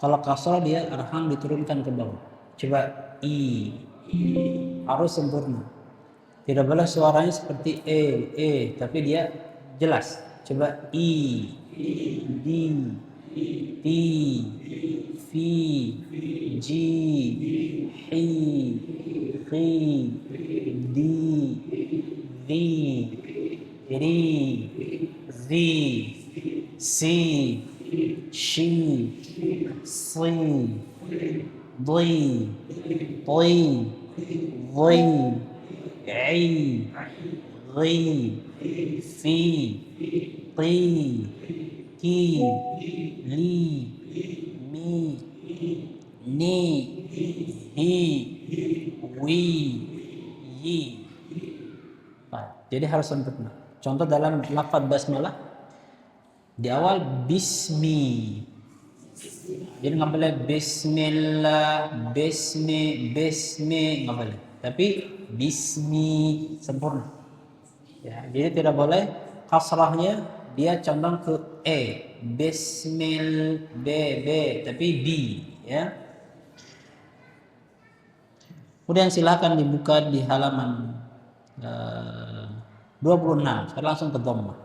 Kalau kasrah dia arham diturunkan ke bawah. Coba i. Harus sempurna. Tidak boleh suaranya seperti tapi dia jelas. Coba i, di, ti, fi, ji, hi, khi, di, zi, ri, zi, si, shi, si, di, ti, ضي عي غي في طي كي لي مي ني هي wi yi. Jadi harus sempurna. Contoh dalam lafaz basmalah di awal bismi. Jadi nggak boleh bismillah, bismi nggak boleh. Tapi bismi sempurna. Ya, jadi tidak boleh kasrahnya dia condong ke bismil tapi bi ya. Kemudian silakan dibuka di halaman 26. Sekarang langsung ke dhammah.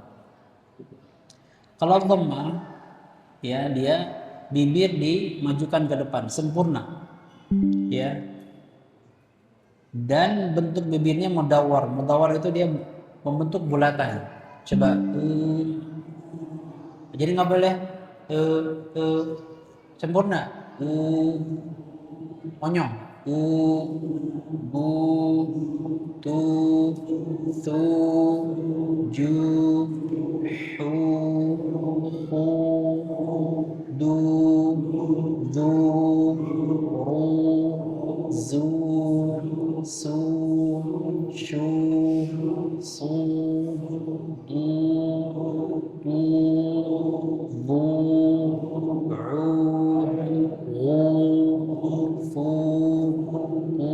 Kalau dhammah ya dia bibir dimajukan ke depan sempurna ya, dan bentuk bibirnya mudawwar itu dia membentuk bulatan. Coba jadi nggak boleh sempurna monyong bu tu tu ju hu hu du du ru zu su shu su du du bu ru gu fu ku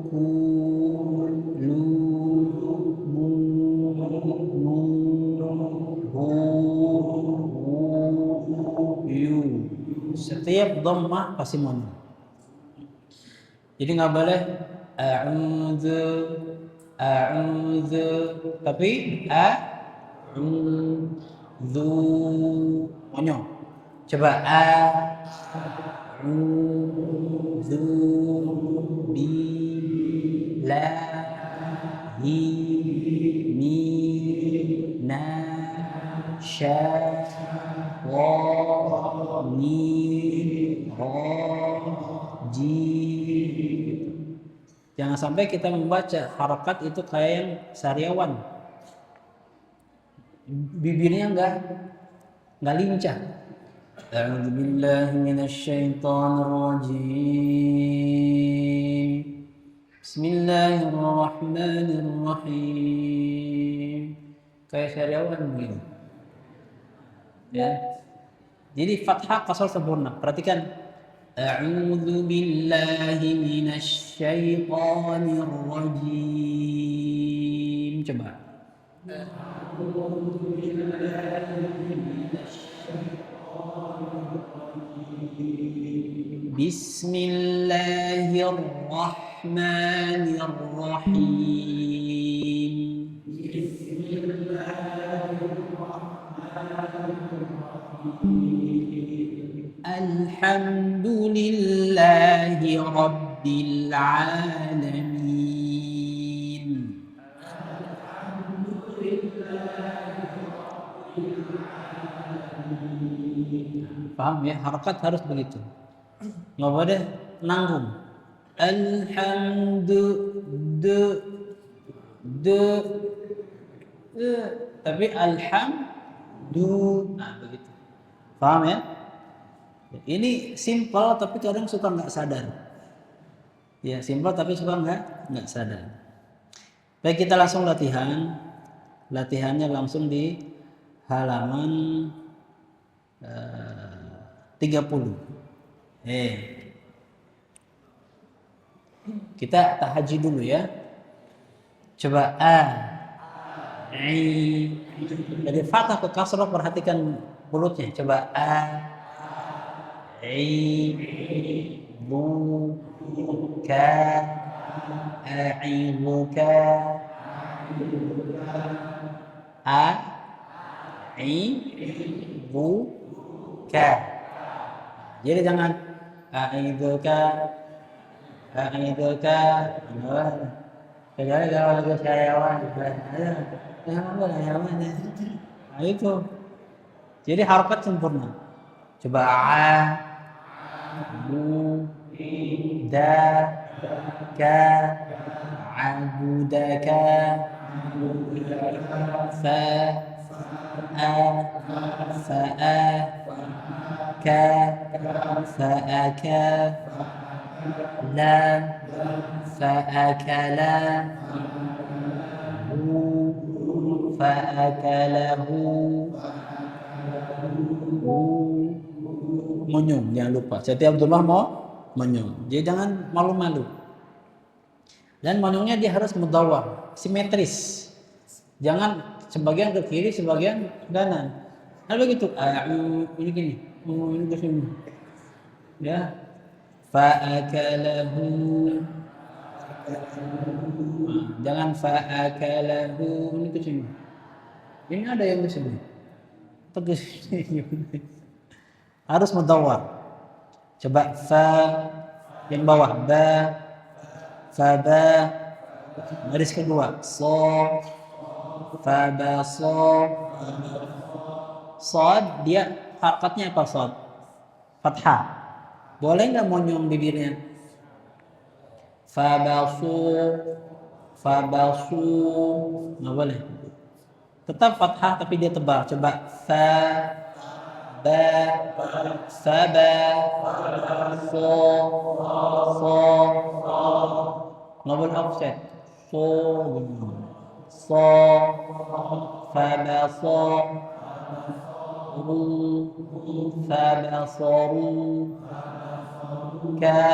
ku lu mu nu hu yu. Setiap dhammah pasti mono. Jadi nggak boleh a'udzu tapi a'udzu monyo. Coba a'udzu billahi minasyaitonir rajim. Jangan sampai kita membaca harakat itu kayak yang sariawan, bibirnya nggak lincah. A'udzubillahi minasyaitonir rajim. Bismillahirrahmanirrahim. Kayak sariawan begini. Ya. Jadi fathah kasar sempurna. Perhatikan. A'udzu billahi minasyaitonir rajim. Coba. A'udzu billahi minasyaitonir rajim. Bismillahirrahmanirrahim. Alhamdulillahi Rabbil Alamin. Paham ya? Harakat harus begitu. Nggak boleh nanggung. Tapi alhamdu. Nah, begitu. Paham ya? Ini simpel tapi kadang suka nggak sadar. Ya, simpel tapi suka nggak sadar. Baik, kita langsung latihan. Latihannya langsung di halaman 30. Kita tahaji dulu ya. Coba dari fathah ke kasrah, perhatikan mulutnya. Coba A'iduka. A'iduka. A'iduka. Jadi jangan a'iduka. A'iduka. Kecuali kalau lagu Sariawan. Nah itu. Jadi harokat sempurna. Coba bu da ka abudaka fa fa'a ka fa'aka la fa'akala hu fa'akalahu menyum, jangan lupa. Setiap Abdullah mau menyum. Jadi jangan malu-malu. Dan menyumnya dia harus mudawwar, simetris. Jangan sebagian ke kiri, sebagian ke kanan. Ada begitu. Ini gini. Ini ke sini. Ya. Fa'akalahu. Jangan fa'akalahu. Ini ke sini. Ini ada yang ke sini. Ke sini. Harus mudawwar. Coba fa yang bawah ba fa ba baris kedua so fa ba so sod dia hakatnya apa sod fathah boleh nggak monyong bibirnya fa ba su nggak boleh tetap fathah tapi dia tebal coba fa ba saba so nggak boleh offset so faba so ru faba soru ka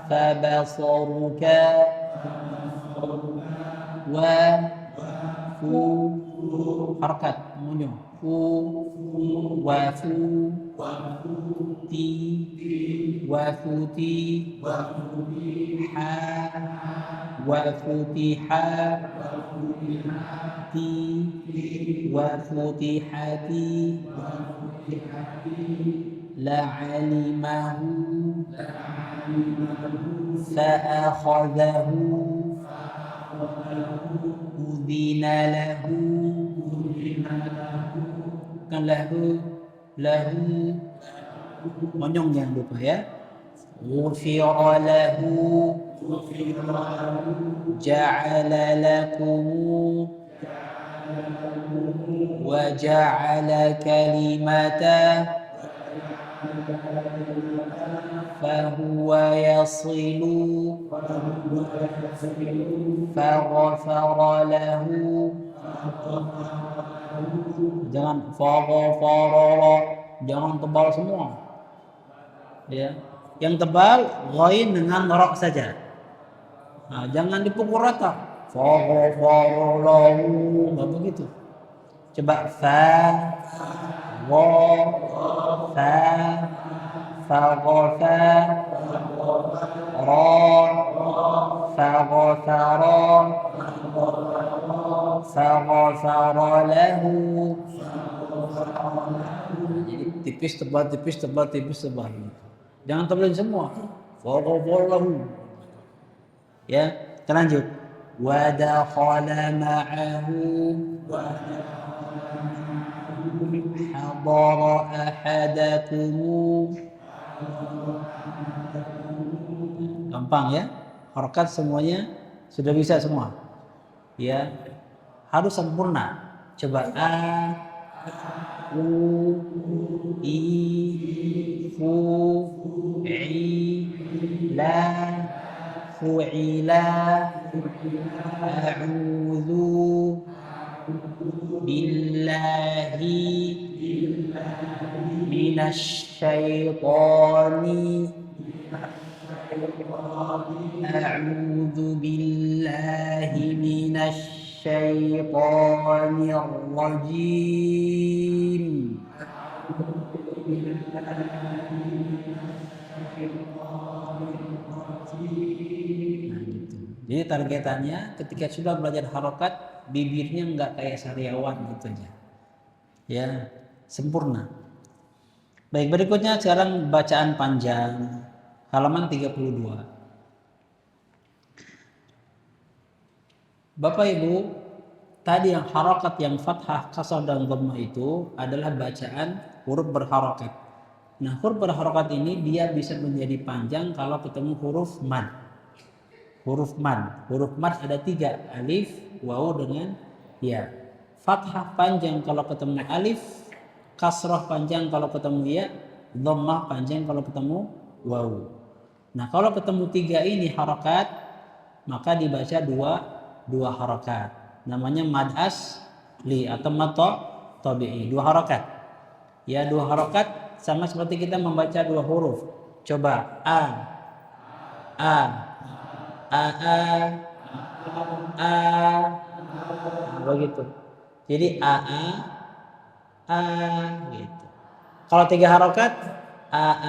faba soruka wa fu harakat munyum wafu ti wafuti ha wafutiha ti wafutihati la'alimahu fa'akhadahu udhina lahu kan lahu monyong jangan lupa ya ghufira lahu ja'ala lakum wa ja'ala kalimata fahuwa yasilu faghafara lahu jangan faghafara jangan tebal semua ya yang tebal ghain dengan ra saja nah, jangan dipukul rata faghafara lahu enggak begitu coba fa faghafara faghafara faghafara lahu jadi tipis tebal jangan tebalin semua faghafara lahu ya kita lanjut wa dakhala ma'ahu hadara ahadakum gampang ya harakat semuanya sudah bisa semua ya harus sempurna coba a u i fu i la fu'ila a'udzu billahi minasyaitani a'udzu billahi minasyaitonir rajim Jadi targetannya ketika sudah belajar harokat, bibirnya nggak kayak sariawan gitu aja. Ya, sempurna. Baik, berikutnya sekarang bacaan panjang. Halaman 32. Bapak Ibu, tadi yang harokat yang fathah, kasrah dan dhammah itu adalah bacaan huruf berharokat. Nah, huruf berharokat ini dia bisa menjadi panjang kalau ketemu huruf mad. Huruf mad. Huruf mad ada 3, alif, waw dengan ya. Fathah panjang kalau ketemu alif, kasrah panjang kalau ketemu ya, dhammah panjang kalau ketemu waw. Nah, kalau ketemu 3 ini harokat, maka dibaca dua harokat. Namanya mad asli atau mad tabi'i. 2 harokat. Ya, 2 harokat sama seperti kita membaca 2 huruf. Coba a, a, a, begitu. Jadi a, gitu. Kalau 3 harokat a,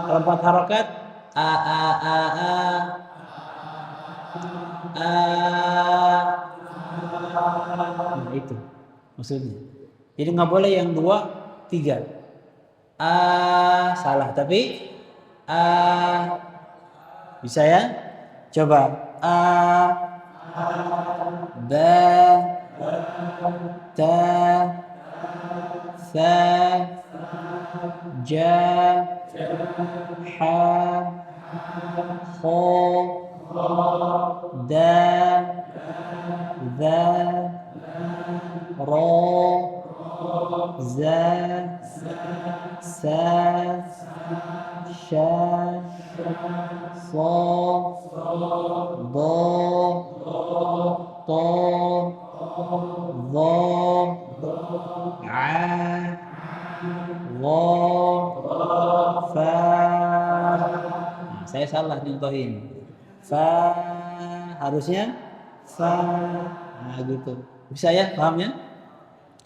kalau 4 harokat a, nah itu maksudnya. Jadi nggak boleh yang 2, 3. Salah, tapi bisa ya? Coba ba, ta, sa, ja, ha, kho, da, za, ro, za, sa, sha, so, do, to, dho, a, wo, fa. Nah, saya salah nyontohin. Fa harusnya fa. Nah, gitu. Bisa ya, paham ya?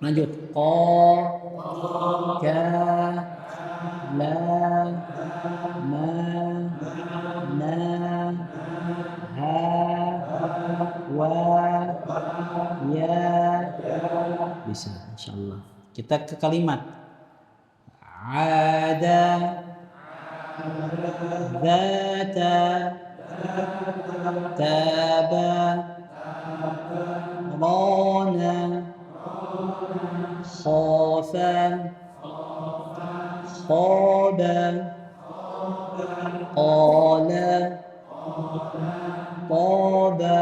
Lanjut. Ko, ka, la, ma, na, ha, wa, ya. Bisa, insyaallah. Kita ke kalimat. Ada, zata, taba, rana, khafa, khaba, qala, toba.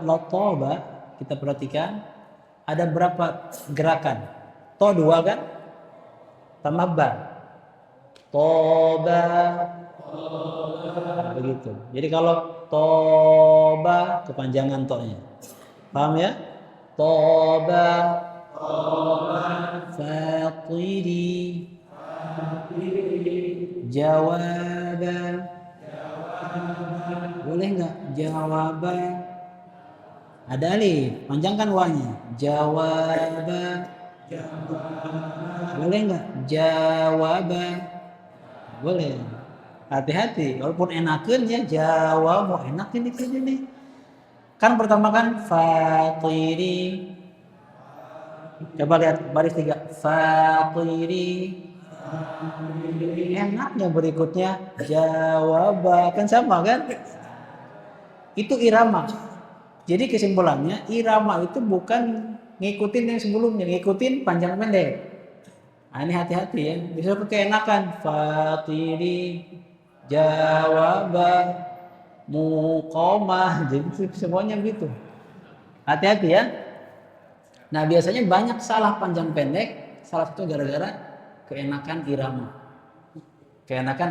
Kalau toba, kita perhatikan ada berapa gerakan? To 2 kan? Tambah ba. Toba. Nah, begitu. Jadi kalau toba kepanjangan to-nya. Paham ya? Toba. Fatiri. Jawaba. Boleh nggak? Jawaba. Ada alif, panjangkan wa-nya. Jawaba. Boleh nggak? Jawaba. Boleh. Hati-hati, walaupun enakan ya jawab, mau enak ini kayaknya nih. Kan pertama kan fatiri. Coba lihat baris 3. Fatiri. Enaknya berikutnya jawaba, kan sama kan? Itu irama. Jadi kesimpulannya irama itu bukan ngikutin yang sebelumnya, ngikutin panjang pendek. Nah, ini hati-hati ya, bisa keenakan fatiri, jawaba, muqamah, jadi semuanya gitu. Hati-hati ya. Nah, biasanya banyak salah panjang pendek, salah satu gara-gara keenakan irama. Keenakan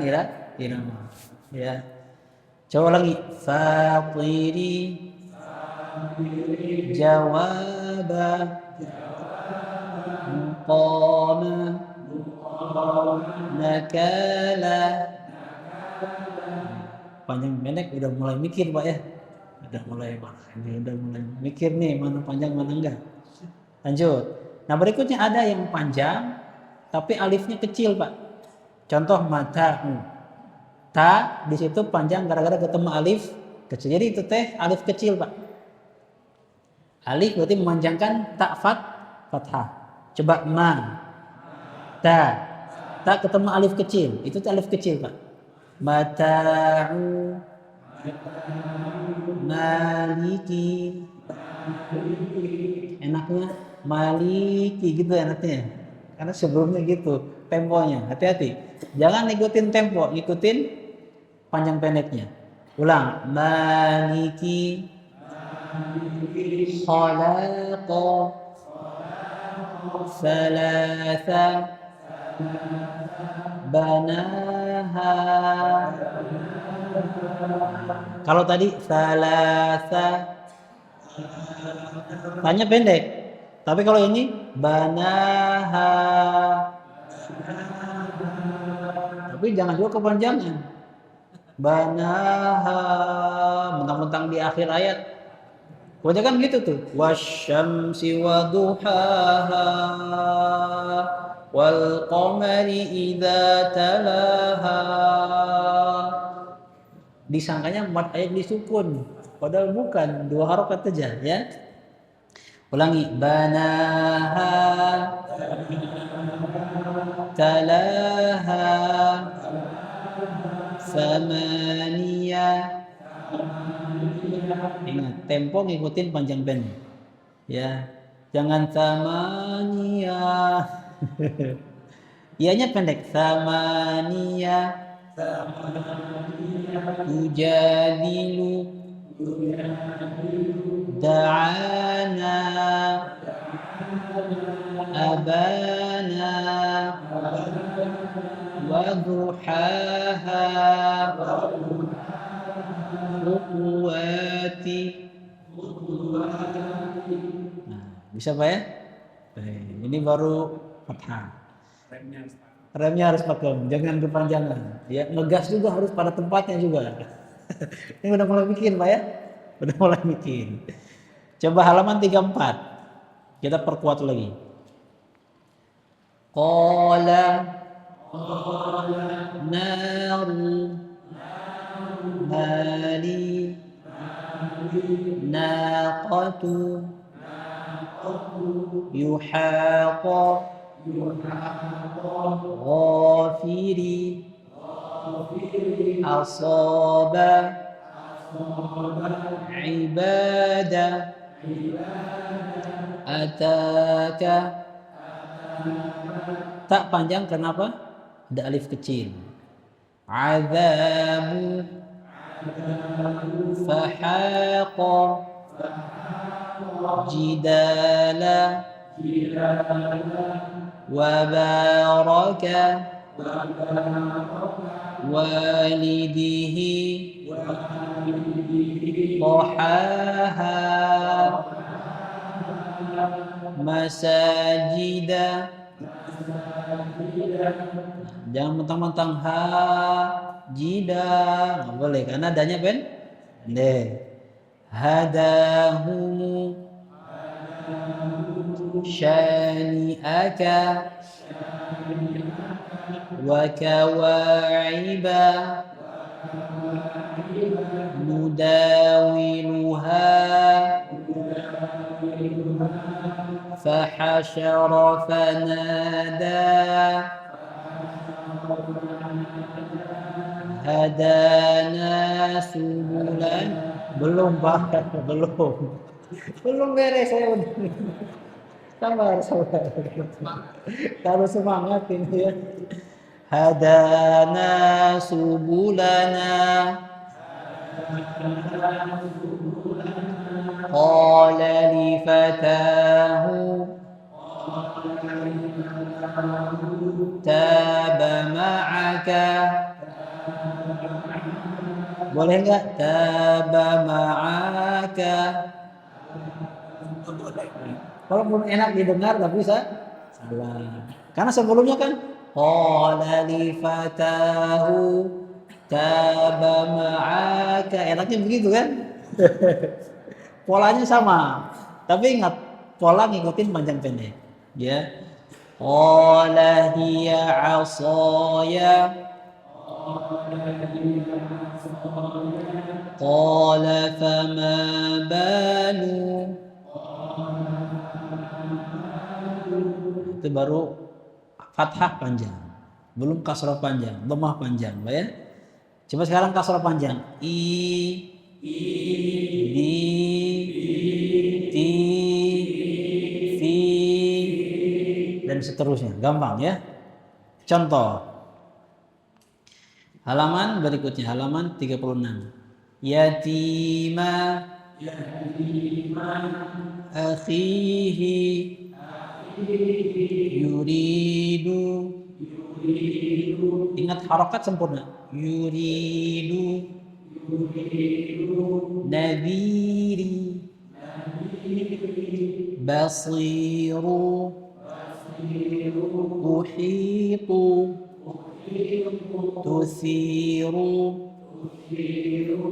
irama. Ya. Coba lagi. Fatiri, jawaba, muqama, nakala. Panjang pendek udah mulai mikir Pak ya. Udah mulai mikir nih mana panjang mana enggak. Lanjut. Nah, berikutnya ada yang panjang tapi alifnya kecil Pak. Contoh mata'u. Ta di situ panjang gara-gara ketemu alif kecil. Jadi itu teh alif kecil, Pak. Alif berarti memanjangkan ta fathah. Coba ma ta. Ta ketemu alif kecil. Itu tuh alif kecil, Pak. Mata'u maliki. Enaknya maliki gitu enaknya. Karena sebelumnya gitu temponya. Hati-hati. Jangan ikutin tempo, ikutin panjang pendeknya. Ulang. Maliki khalaqa salasa banaha. Kalau tadi salasa tanya pendek. Tapi kalau ini banaha. Tapi jangan juga kepanjangan. Banaha mentang-mentang di akhir ayat. Kebanyakan gitu tuh. Wasyamsi wa duhaha wal qamari idza talaha. Disangkanya 4 ayat disukun, padahal bukan, 2 harokat saja ya. Ulangi. Banaha talaha samaniya. Ingat, tempo ngikutin panjang pendek. Ya, jangan samaniya. Ianya pendek. Samaniya. Tujadilu da'ana abana waduhaha uquwati. Nah, bisa Pak ya? Ini baru fathah. Remnya harus pakai, jangan kepanjangan. Ya, ngegas juga harus pada tempatnya juga. Ini udah mulai bikin Pak ya? Udah mulai bikin. Coba halaman 34. Kita perkuat lagi. Qala naru hali naqatu yuhaqa ghafiri asaba ibada ataka. Tak panjang kenapa? Ada alif kecil. Azabu fahaqa jidala wabaraka walidihi tahaha masajida. Jangan mentang-mentang jida, nggak boleh karena adanya pendek. Hadahumu syani'aka wa kawa'iba nudawiluha fahashara fanada hadana subulan. Belum Pak, belum beres saya udah. Sabar. Kalau semangat ini ya. Hadana subulana qala li fatahu taba ma'aka. Boleh enggak? Taba ma'aka. Walaupun enak didengar tapi salah. Karena sebelumnya kan qala li fatahu taba ma'aka. Enaknya begitu kan? Polanya sama. Tapi ingat, pola ngikutin panjang pendek. Ya. Qala hiya 'asaya. Qala fama balu. Itu baru fathah panjang. Belum kasrah panjang, dhammah panjang, ya. Coba sekarang kasrah panjang. Di, ti, fi, dan seterusnya. Gampang ya. Contoh. Halaman berikutnya, halaman 36. Yatima, akhihi, yuridu. Ingat harokat sempurna. Yuridu, nadiri, basiru, uhitu, tuthiru,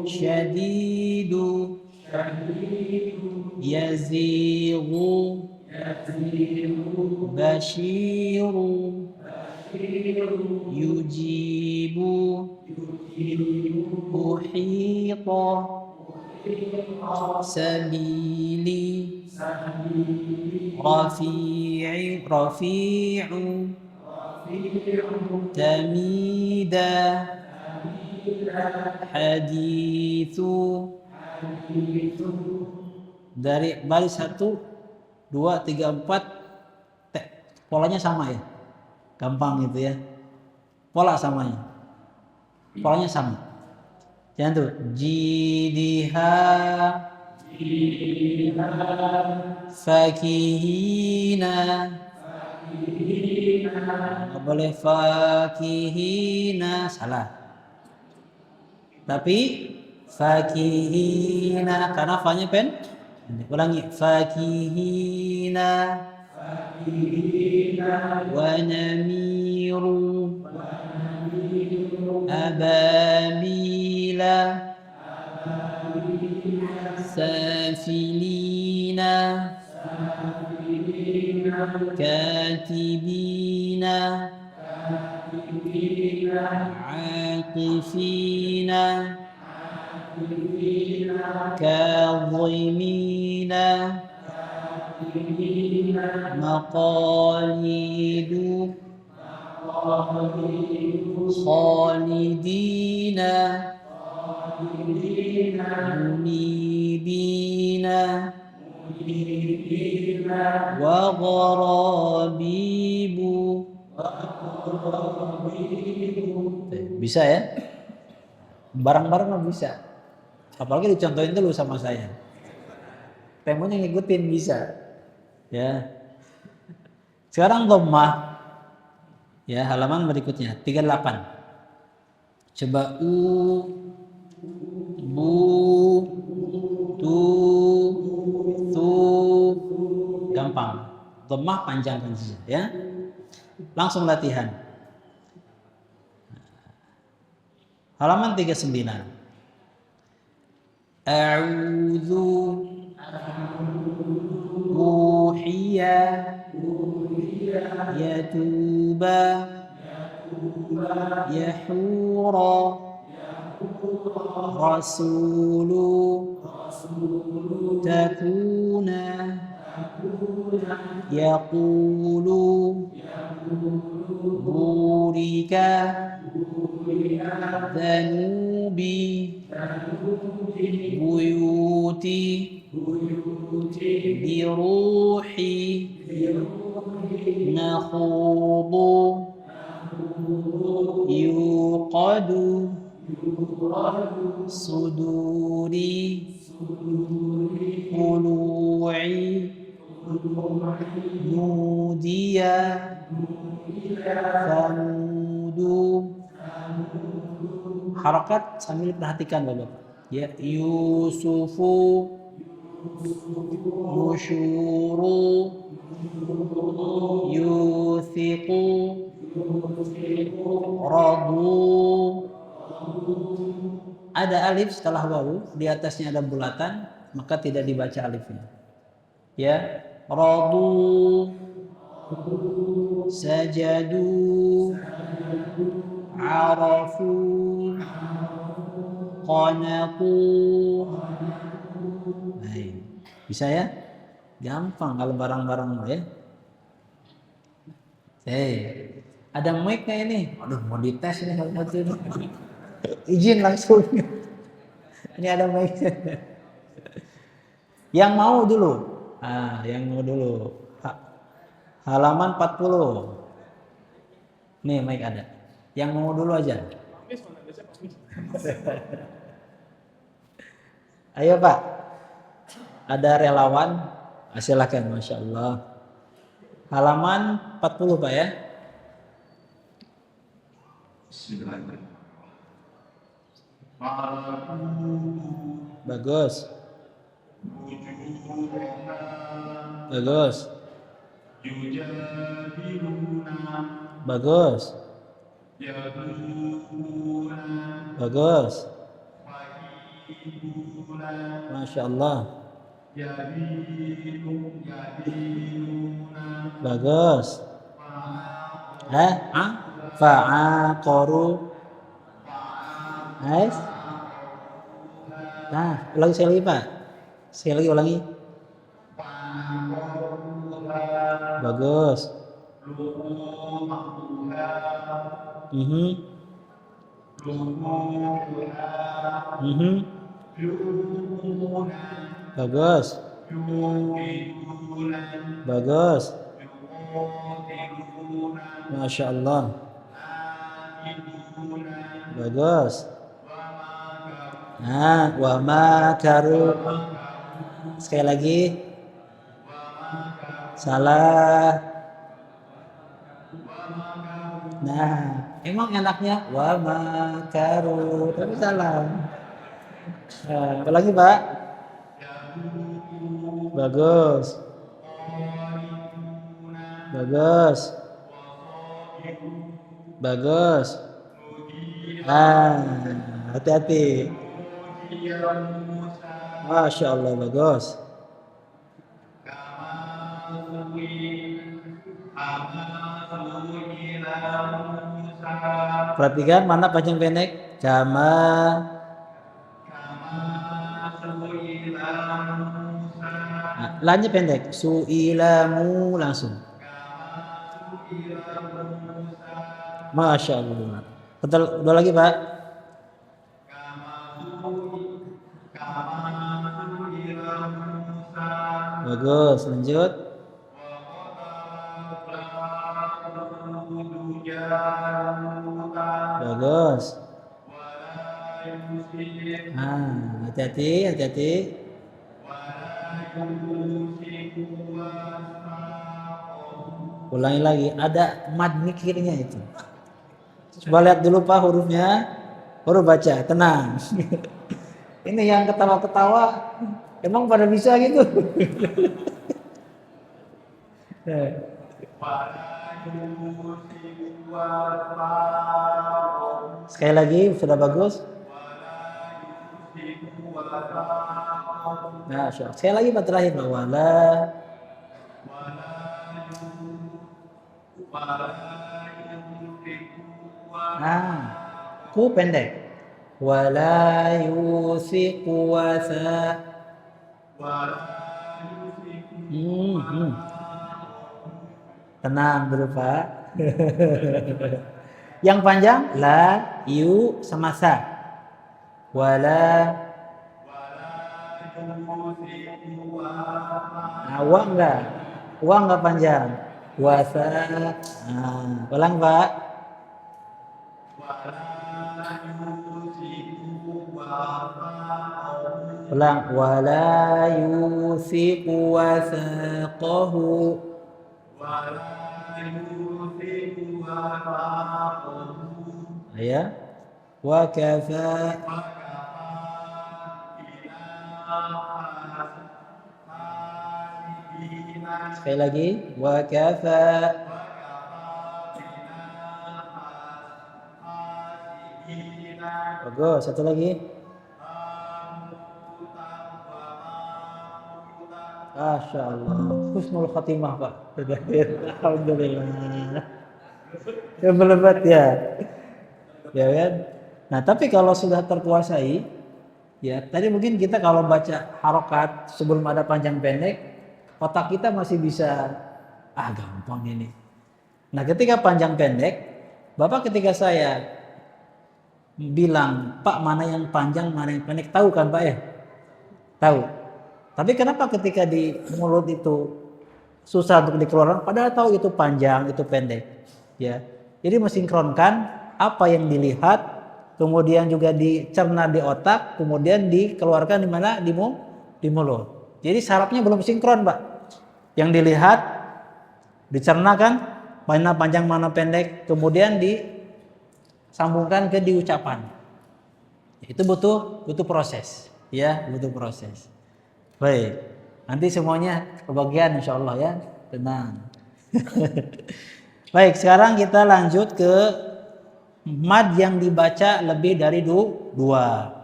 syadidu, yazigu, bashiru, yujibu, uhita, sabili, rafi'u, tamida, hadithu. Dari baris 1, 2, 3, 4 polanya sama ya. Gampang gitu ya. Pola samanya. Polanya sama. Jangan tuh jidiha, fakihina. Nggak boleh fakihina, salah. Tapi fakihina karena fa-nya pendek. Ulangi, fakihina, wa namiru, abamila, safilina, katibina, aqifina, kadhimina, maqalidu, khalidina, munibina, wa gharabibu. Bisa ya? Barang-barang mah bisa. Apalagi dicontohin dulu sama saya. Temunya ngikutin bisa. Ya. Sekarang dhammah. Ya, halaman berikutnya 38. Coba bu, tu, gampang. Dhammah panjangkan saja ya. Langsung latihan. Halaman 39. A'udzu, uhiya, yatuba, yahura, rasulu, takuna, yaqulu, burika, dhanubi, buyuti, biruhi, nakhudu, yuqadu, suduri, qulu'i, nudiya, famudu. Harakat sambil perhatikan Bapak. Ya, Yusufu, yushuru, yuthiqu, radu. Ada alif setelah wawu, di atasnya ada bulatan, maka tidak dibaca alifnya. Ya, radu, sajadu, arafu, qanatu. Baik. Bisa ya? Gampang kalau barang-barang ya. Ada mic nggak ini? Aduh, mau dites ini satu-satu ini. Izin langsung. Ini ada mic. Yang mau dulu. Yang mau dulu. Halaman 40. Nih mic ada. Yang mau dulu aja. Ayo Pak. Ada relawan? Silakan, Masya Allah. Halaman 40 Pak ya. Bagus. Bagus. Bagus. Bagus. Masya Allah. Bagus. Fa'aqaru. Nice. Nah, ulangi sekali lagi Pak. Sekali lagi ulangi. Bagus. Bagus. Bagus. Masya Allah. Bagus. Wa makaru. Sekali lagi. Salah. Nah, emang enaknya wa makaru, tapi salah. Lagi Pak. Bagus. Bagus. Bagus. Hati-hati. Masya Allah, bagus. Perhatikan mana panjang pendek. Lanya pendek. Su'ilamu langsung. Masya Allah. Betul, udah lagi Pak. Bagus, lanjut. Bagus. Hati-hati, hati-hati. Ulangi lagi, ada mad mikirnya itu. Coba lihat dulu Pak hurufnya, baru baca, tenang. Ini yang ketawa-ketawa, emang pada bisa gitu. Sekali lagi, sudah bagus. Nah, sekali lagi Pak terakhir, wala. Ku pendek. Wala yusiku wasa. Tenang dulu Pak. Yang panjang la, yu, sama sa. Wala. Wa enggak. Wa enggak panjang. Wasa. Ulang Pak. Ulang. Wala yusiku wasaqahu. Ya. Wa kafa. Sekali lagi. Wa kafa. Bagus, satu lagi. Masya Allah. Husnul khatimah Pak. Alhamdulillah. Ya berlebat ya. Ya kan? Nah tapi kalau sudah terkuasai, ya tadi mungkin kita kalau baca harokat sebelum ada panjang pendek, otak kita masih bisa, gampang ini. Nah ketika panjang pendek, Bapak ketika saya bilang, Pak mana yang panjang, mana yang pendek, tahu kan Pak ya? Tahu. Tapi kenapa ketika di mulut itu susah untuk dikeluarkan, padahal tahu itu panjang, itu pendek. Ya, jadi mensinkronkan apa yang dilihat, kemudian juga dicerna di otak, kemudian dikeluarkan di mana, di mulut. Jadi sarafnya belum sinkron, Pak. Yang dilihat dicernakan mana panjang mana pendek, kemudian disambungkan ke diucapan. Itu butuh proses, ya, butuh proses. Baik, nanti semuanya kebagian insya Allah ya, tenang. Baik, sekarang kita lanjut ke mad yang dibaca lebih dari dua,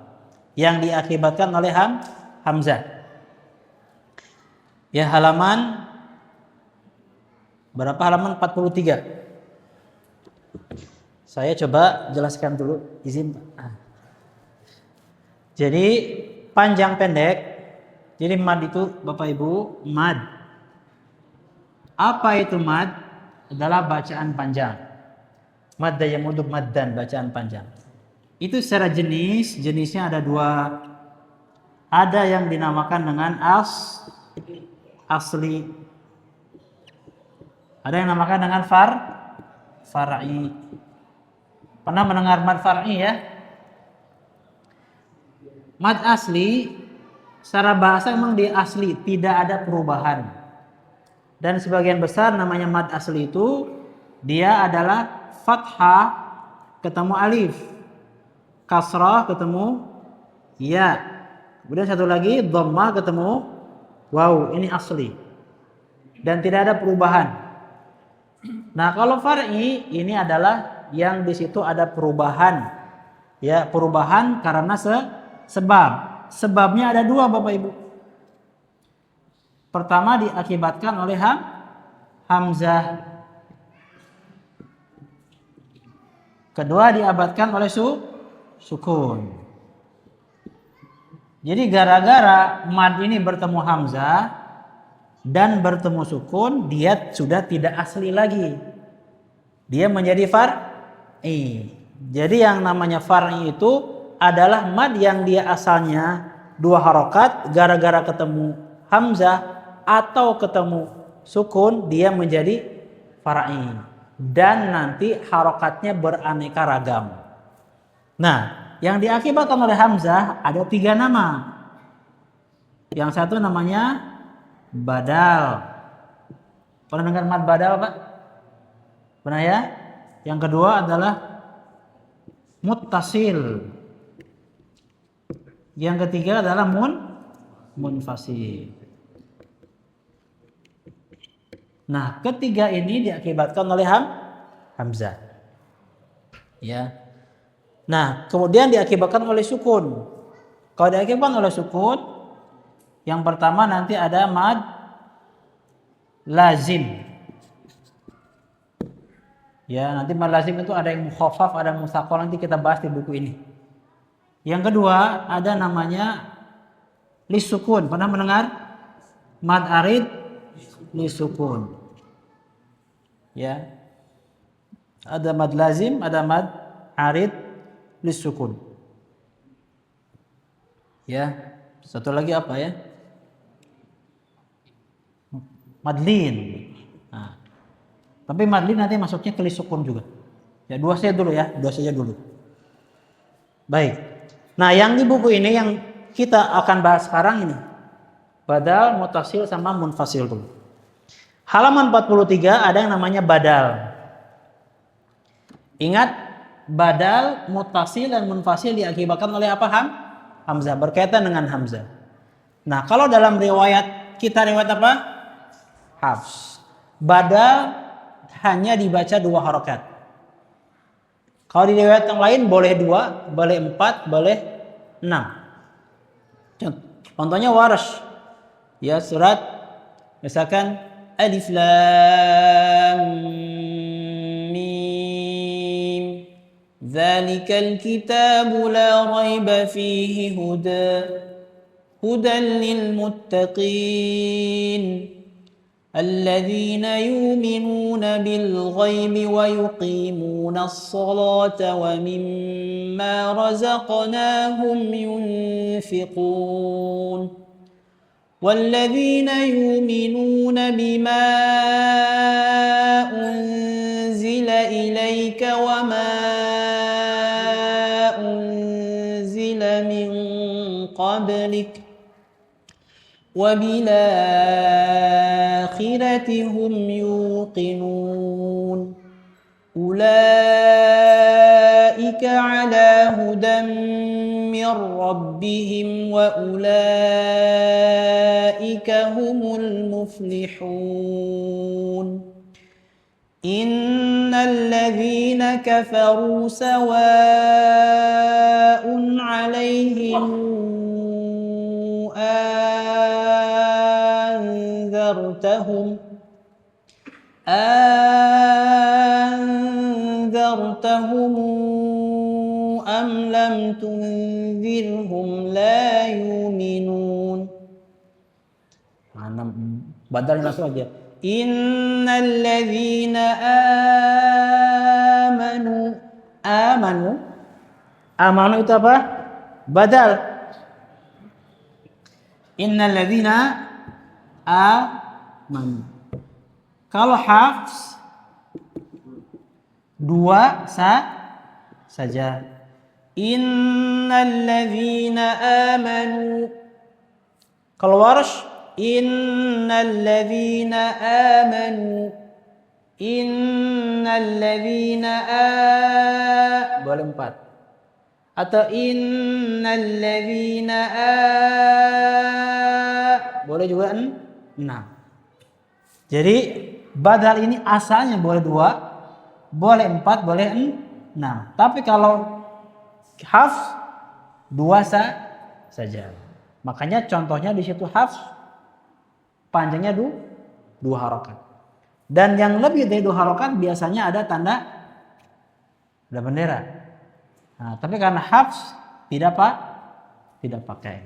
yang diakibatkan oleh hamzah. Ya, halaman berapa? Halaman 43. Saya coba jelaskan dulu, izin Pak. Jadi panjang pendek, jadi mad itu Bapak Ibu, mad. Apa itu mad? Adalah bacaan panjang. Madda yamudu maddan, bacaan panjang. Itu secara jenisnya ada dua. Ada yang dinamakan dengan asli. Ada yang dinamakan dengan far'i. Pernah mendengar mad far'i ya? Mad asli secara bahasa memang dia asli, tidak ada perubahan. Dan sebagian besar namanya mad asli itu dia adalah fathah ketemu alif, kasrah ketemu ya, kemudian satu lagi dhammah ketemu waw. Ini asli dan tidak ada perubahan. Nah kalau far'i ini adalah yang di situ ada perubahan, ya, perubahan karena sebab. Sebabnya ada dua Bapak Ibu. Pertama diakibatkan oleh hamzah. Kedua diakibatkan oleh sukun. Jadi gara-gara mad ini bertemu hamzah dan bertemu sukun, dia sudah tidak asli lagi. Dia menjadi far'i. Jadi yang namanya far'i itu adalah mad yang dia asalnya dua harokat, gara-gara ketemu hamzah atau ketemu sukun dia menjadi far'i dan nanti harokatnya beraneka ragam. Nah, yang diakibatkan oleh hamzah ada 3 nama. Yang satu namanya badal. Pernah dengar mad badal, Pak? Pernah ya? Yang kedua adalah muttasil. Yang ketiga adalah munfasil. Nah, ketiga ini diakibatkan oleh hamzah. Ya. Nah, kemudian diakibatkan oleh sukun. Kalau diakibatkan oleh sukun, yang pertama nanti ada mad lazim. Ya, nanti mad lazim itu ada yang mukhaffaf, ada yang musaqqal, nanti kita bahas di buku ini. Yang kedua, ada namanya lisukun. Pernah mendengar? Mad arid lisukun. Ya, ada mad lazim, ada mad arid lisukun. Ya, satu lagi apa ya? Madlin. Nah, tapi madlin nanti masuknya ke lisukun juga. Ya, dua saja dulu. Baik. Nah, yang di buku ini yang kita akan bahas sekarang ini, badal, muttasil sama munfasil dulu. Halaman 43 ada yang namanya badal. Ingat, badal, muttasil dan munfasil diakibatkan oleh apa? Hamzah, berkaitan dengan hamzah. Nah, kalau dalam riwayat riwayat apa? Hafs. Badal hanya dibaca 2 harokat. Kalau di riwayat yang lain boleh 2, boleh 4, boleh 6. Contohnya Warsh. Ya, surat Misalkan alif lam mim. Dzalikal kitabu la raiba fihi hudan lil muttaqin. الذين يؤمنون بالغيب ويقيمون الصلاة ومما رزقناهم ينفقون والذين يؤمنون بما أنزل إليك وما أنزل من قبلك وبالآخرة هم يوقنون أولئك على هدى من ربهم وأولئك هم المفلحون إن الذين كفروا سواء عليهم أنذرتهم أم لم تنذرهم لا يؤمنون. Badal langsung aja. Innal ladzina amanu itu apa? Badal. Innal ladzina amanu. Kalau hafs dua saja. Innal ladzina amanu. Kalau warsh innal ladzina amanu. Innal ladzina boleh 4. Atau innal ladzina boleh juga 6. Jadi badal ini asalnya boleh 2, boleh 4, boleh 6. Tapi kalau hafs 2 saja. Makanya contohnya di situ hafs panjangnya 2 harokat. Dan yang lebih dari 2 harokat biasanya ada tanda bendera. Nah, tapi karena hafs tidak pakai.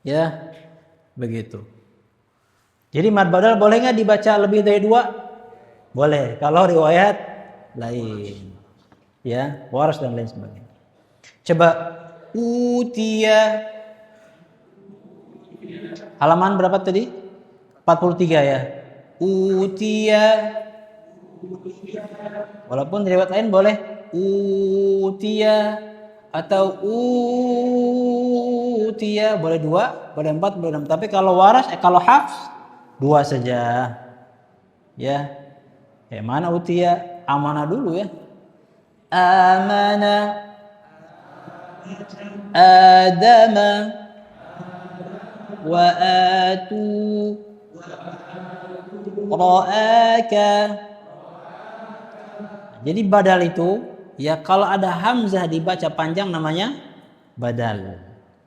Ya, begitu. Jadi mad badal boleh nggak dibaca lebih dari 2? Boleh. Kalau riwayat lain, ya, waras dan lain sebagainya. Coba utia. Halaman berapa tadi? 43 ya. Utia. Walaupun riwayat lain boleh utia atau utia, boleh 2, boleh 4, boleh 6. Tapi kalau waras, kalau hafs 2 saja. Ya. Kayak mana utia? Amanah dulu ya. Amana Adama wa atu ra'aka. Jadi badal itu ya kalau ada hamzah dibaca panjang namanya badal.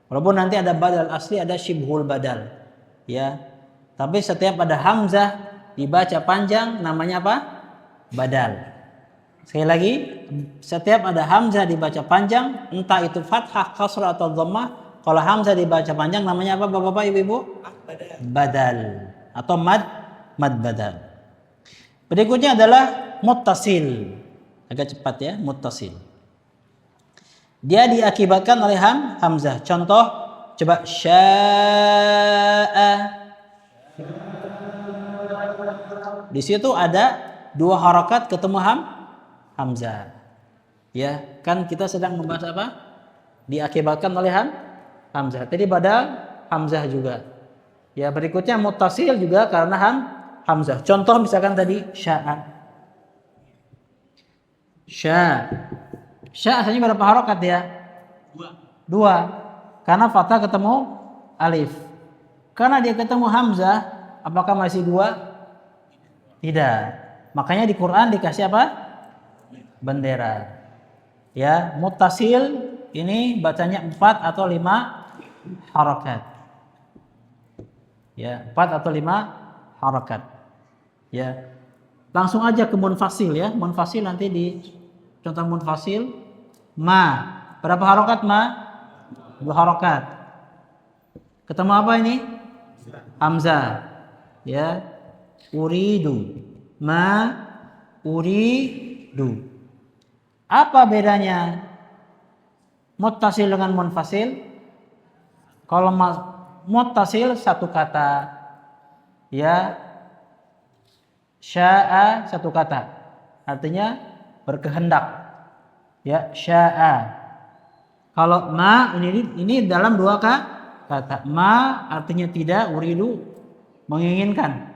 Walaupun nanti ada badal asli, ada syibhul badal. Ya. Tapi setiap ada hamzah dibaca panjang namanya apa? Badal. Sekali lagi, setiap ada hamzah dibaca panjang, entah itu fathah, kasrah atau dhammah, kalau hamzah dibaca panjang namanya apa Bapak-bapak, Ibu-ibu? Badal atau mad badal. Berikutnya adalah muttasil. Agak cepat ya, muttasil. Dia diakibatkan oleh hamzah. Contoh, coba syaa. Di situ ada 2 harakat ketemu hamzah. Ya, kan kita sedang membahas apa? Diakibatkan oleh hamzah. Tadi badal hamzah juga. Ya, berikutnya muttasil juga karena hamzah. Contoh misalkan tadi syaa. Sya asalnya berapa harakat ya? 2. Karena fathah ketemu alif. Karena dia ketemu hamzah, apakah masih 2? Tidak. Makanya di Quran dikasih apa? Bendera. Ya, muttasil ini bacanya 4 atau 5 harakat. Ya, 4 atau 5 harakat. Ya. Langsung aja ke munfasil ya. Munfasil nanti di contoh munfasil ma. Berapa harakat ma? 2 harakat. Ketemu apa ini? Hamzah. Ya. Uridu. Ma uridu. Apa bedanya muttasil dengan munfasil? Kalau muttasil satu kata, ya, sya'a satu kata, artinya berkehendak, ya, sya'a. Kalau ma ini dalam 2 kata, ma artinya tidak, uridu menginginkan,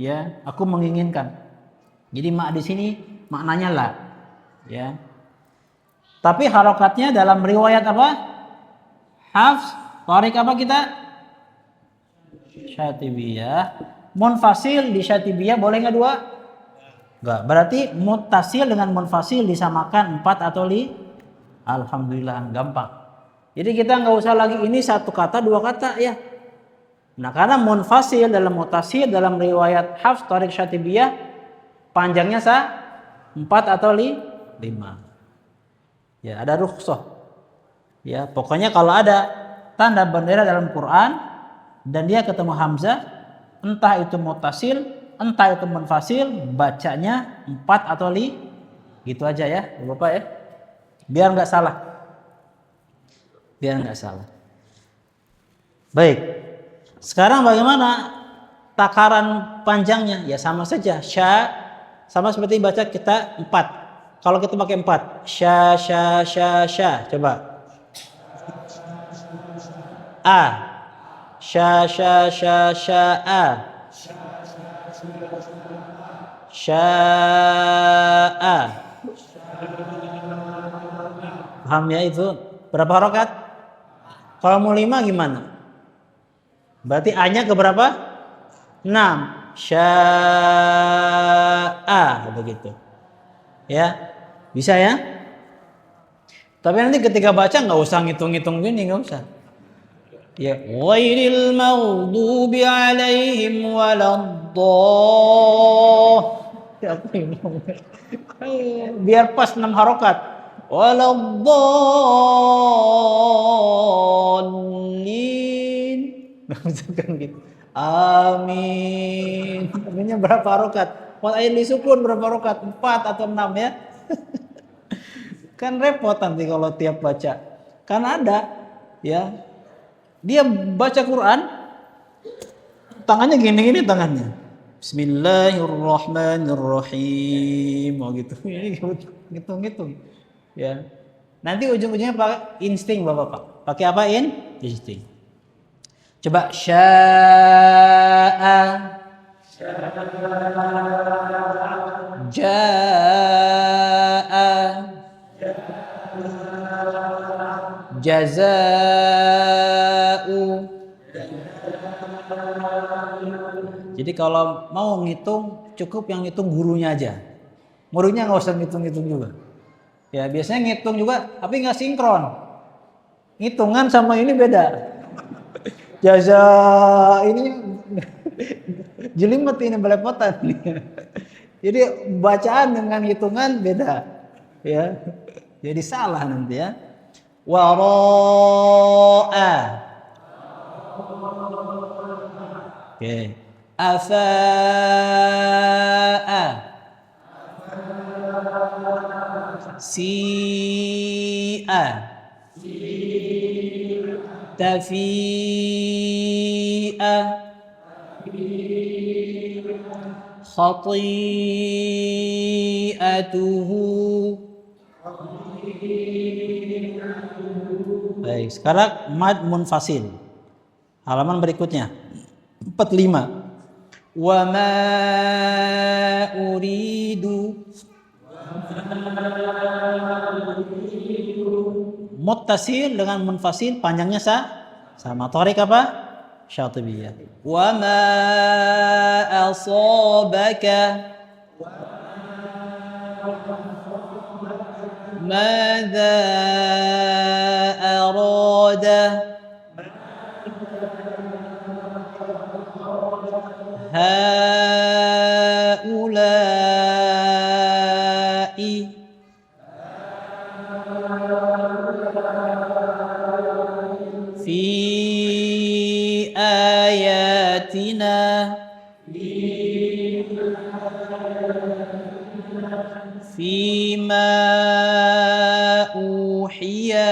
ya, aku menginginkan. Jadi ma di sini maknanya la, ya. Tapi harokatnya dalam riwayat apa? Hafs, tarik apa kita? Syatibiyah. Munfasil di Syatibiyah boleh nggak 2? Nggak. Berarti muttasil dengan munfasil disamakan 4 atau 5? Alhamdulillah, gampang. Jadi kita nggak usah lagi ini satu kata 2 kata ya. Nah karena munfasil dalam muttasil dalam riwayat Hafs, tarik, Syatibiyah panjangnya 4 atau 5. Ya, ada rukhsah. Ya, pokoknya kalau ada tanda bendera dalam Quran dan dia ketemu hamzah, entah itu muttasil, entah itu munfasil, bacanya 4 atau 5. Gitu aja ya, Bapak ya. Biar nggak salah. Biar nggak salah. Baik. Sekarang bagaimana takaran panjangnya? Ya sama saja. Sya sama seperti baca kita 4. Kalau kita pakai 4, sya sya sya sya, coba. A, sya sya sya sya a, sya a. Paham ya itu? Berapa harokat? Kalau mau 5 gimana? Berarti A-nya ke berapa? 6. Sya a, begitu. Ya. Bisa ya? Tapi nanti ketika baca nggak usah ngitung-ngitung gini, nggak usah. Ya, ghairil maghdubi alaihim waladdallin. Biar pas 6 harokat. Waladdallin. Misalkan gitu. Amin. Aminnya berapa harokat? Buat ayat disukun berapa harokat? 4 atau 6 ya? Kan repot nanti kalau tiap baca. Kan ada ya. Dia baca Quran tangannya gini-gini tangannya. Bismillahirrahmanirrahim. Oh gitu. Ini ngitung-ngitung. Ya. Nanti ujung-ujungnya pakai insting Bapak. Pakai apa insting. Coba sya'a ja'a jaza'u. Jadi kalau mau ngitung cukup yang ngitung gurunya aja. Muridnya nggak usah ngitung-ngitung juga. Ya biasanya ngitung juga tapi nggak sinkron. Ngitungan sama ini beda. Jaza ini jelimet ini belepotan. Jadi bacaan dengan hitungan beda. Ya. Jadi salah nanti ya. Wara'a. Oke. Afa'a. Si'a. Tafi'a. Khati'atuhu. Baik, sekarang mad munfasil. Halaman berikutnya. 45. Wa ma uridu. Muttasil dengan munfasil panjangnya sama. Tarik apa? Syatibiyah. Wa ma asabaka ماذا أراد Haula'i fi ayatina fima uhiya.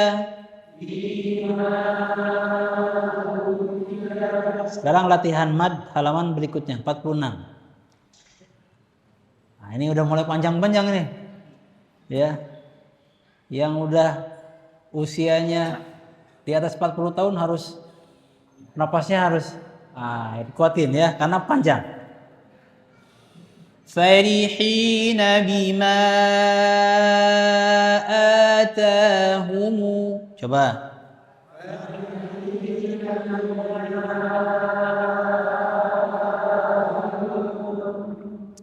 Sekarang latihan mad halaman berikutnya 46. Nah, ini udah mulai panjang-panjang nih. Ya. Yang udah usianya di atas 40 tahun harus napasnya harus kuatin ya karena panjang. Farihina bima atahumu. Coba.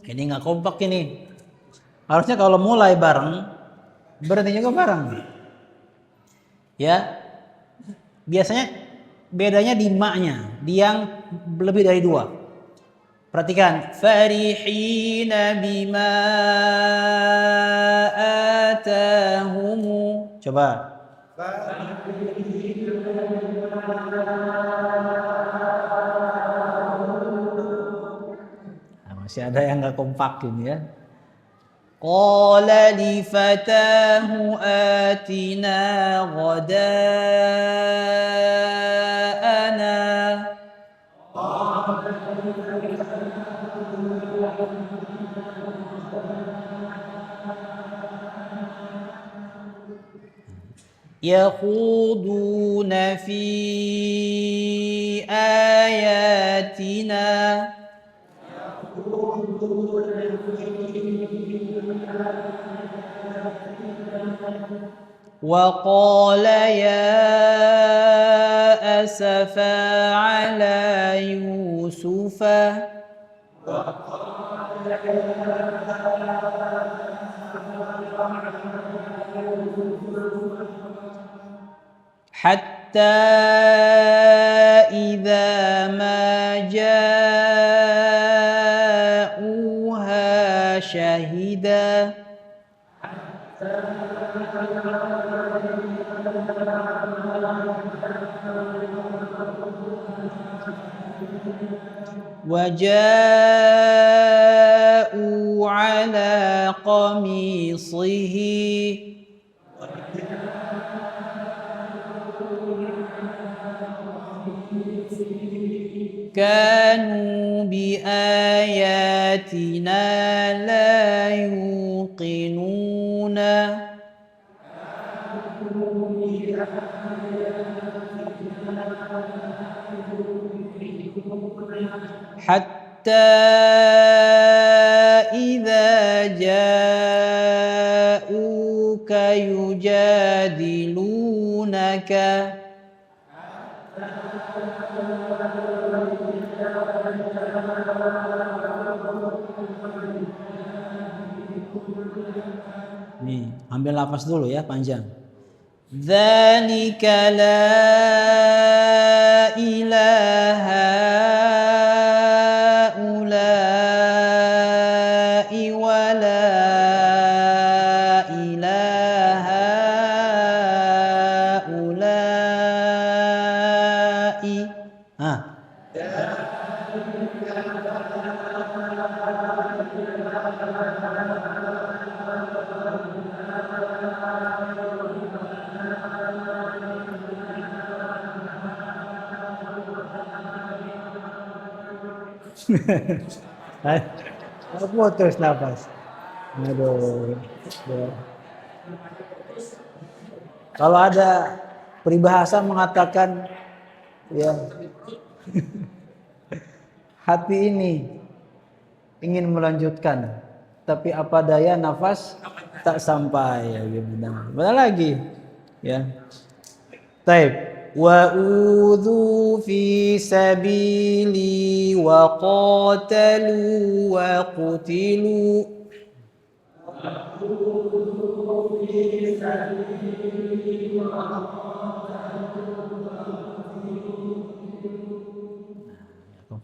Ini nggak kompak ini. Harusnya kalau mulai bareng, berhenti juga bareng. Ya, biasanya bedanya di maknya, di yang lebih dari 2. Perhatikan, farihina bima atahumu. Coba. Nah, masih ada yang nggak kompak ini ya. Qala li fatahu atina ghada'ana. Yakhuduna fi ayatina. وقال يا أسفا على يوسف حتى إذا ما جاءوها شهدا وجاءوا على قميصه كانوا بآياتنا لا يوقنون حتى إذا جاءوك يجادلونك Nih, ambil nafas dulu ya panjang. Dzalika la ilaha ula'i wa la ilaha ula'i. Putus nafas. Aduh. Ya. Kalau ada peribahasa mengatakan ya hati ini ingin melanjutkan tapi apa daya nafas tak sampai ya benar lagi ya. Taib. Wa udhu fi sabili wa qatalu wa qutilu.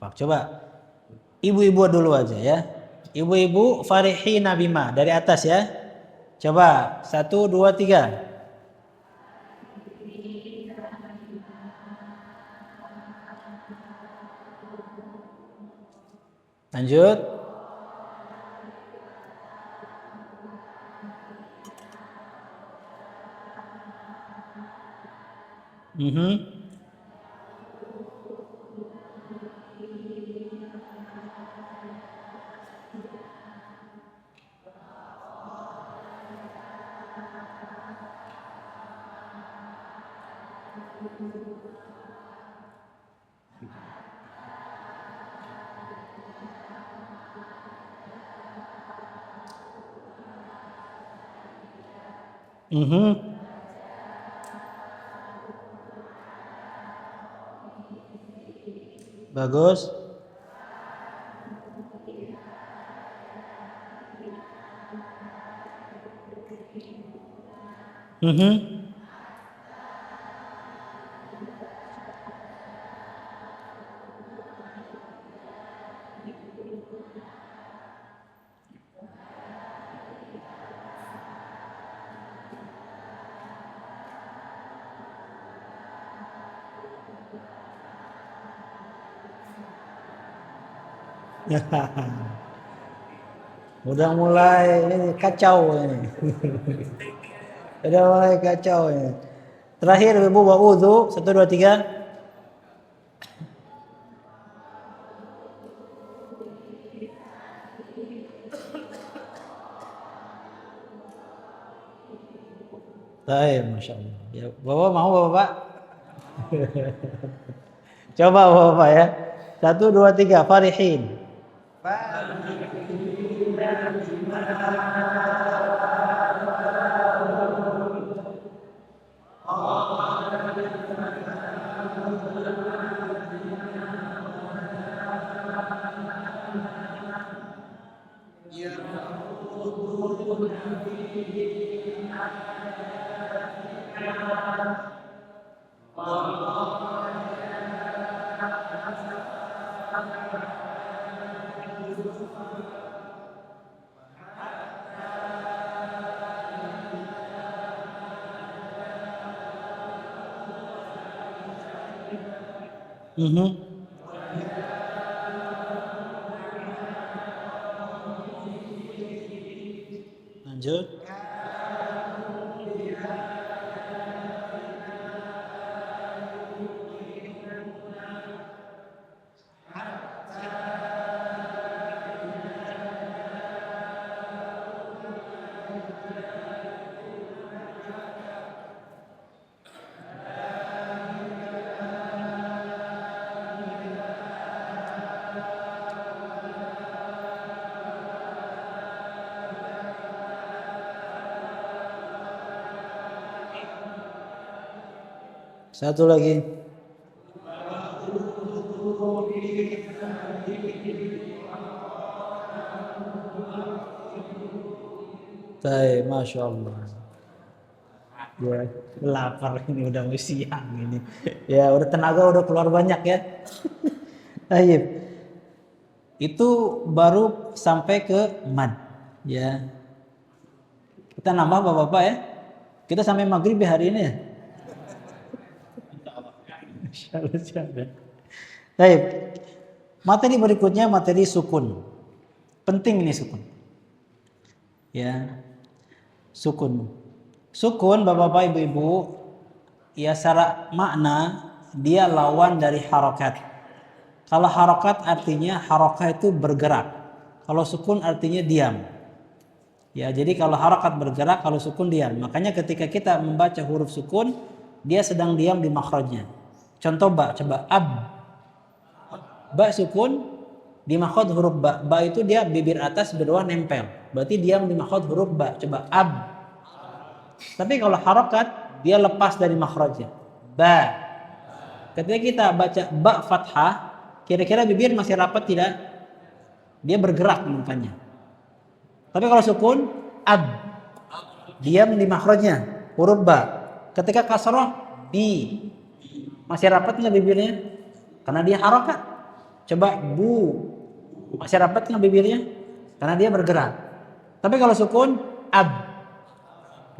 kompak. Coba ibu-ibu dulu aja ya. Ibu-ibu farihina bima dari atas ya. Coba 1, 2, 3. Lanjut. Bagus. Udah mulai kacau ini. Udah mulai kacau ini. Terakhir ibu wa'udhu 1, 2, 3. Baik, Masya Allah. Ya, Bapak mau Bapak? Coba Bapak ya. 1, 2, 3. Farihin. Lanjut. Satu lagi. Baik, Masya Allah. Ya, lapar ini udah mau siang ini. Ya, udah tenaga udah keluar banyak ya. Baik. Itu baru sampai ke mad. Ya. Kita nambah Bapak-bapak ya. Kita sampai maghrib hari ini ya. Insyaallah. Baik. Materi berikutnya materi sukun. Penting ini sukun. Ya. Sukun. Sukun Bapak-bapak Ibu-ibu ya secara makna dia lawan dari harokat. Kalau harokat artinya harokat itu bergerak. Kalau sukun artinya diam. Ya, jadi kalau harokat bergerak, kalau sukun diam. Makanya ketika kita membaca huruf sukun, dia sedang diam di makhrajnya. Contoh ba, coba ab. Ba sukun di makhraj huruf ba. Ba itu dia bibir atas bawah nempel. Berarti diam di makhraj huruf ba. Coba ab. Tapi kalau harokat dia lepas dari makhrajnya. Ba. Ketika kita baca ba fathah, kira-kira bibir masih rapat tidak? Dia bergerak mukanya. Tapi kalau sukun ab, diam di makhrajnya huruf ba. Ketika kasroh bi, masih rapat nggak bibirnya? Karena dia harokat. Coba bu, masih rapat nggak bibirnya? Karena dia bergerak. Tapi kalau sukun, ab,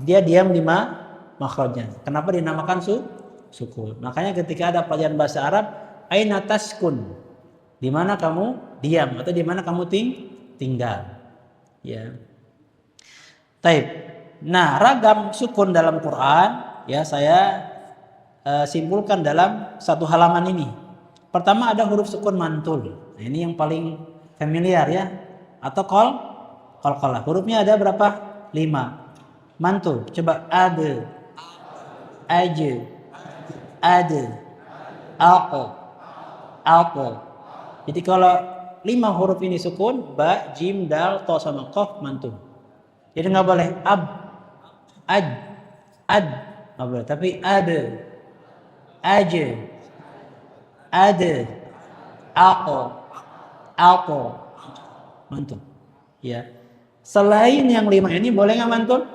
dia diam di makhrajnya. Kenapa dinamakan sukun? Makanya ketika ada pelajaran bahasa Arab, aina taskun, di mana kamu diam atau di mana kamu tinggal. Ya. Taib. Nah, ragam sukun dalam Quran ya saya simpulkan dalam satu halaman ini. Pertama ada huruf sukun mantul. Nah, ini yang paling familiar ya. Atau qalqalah. Hurufnya ada berapa? 5. Mantul. Coba ada, aja, ada, alqo. Jadi kalau 5 huruf ini sukun, ba, jim, dal, to sama qaf mantul. Jadi nggak boleh ad, nggak boleh. Tapi ada, aja, ada, alqo, mantul. Ya. Selain yang 5 ini boleh nggak mantul?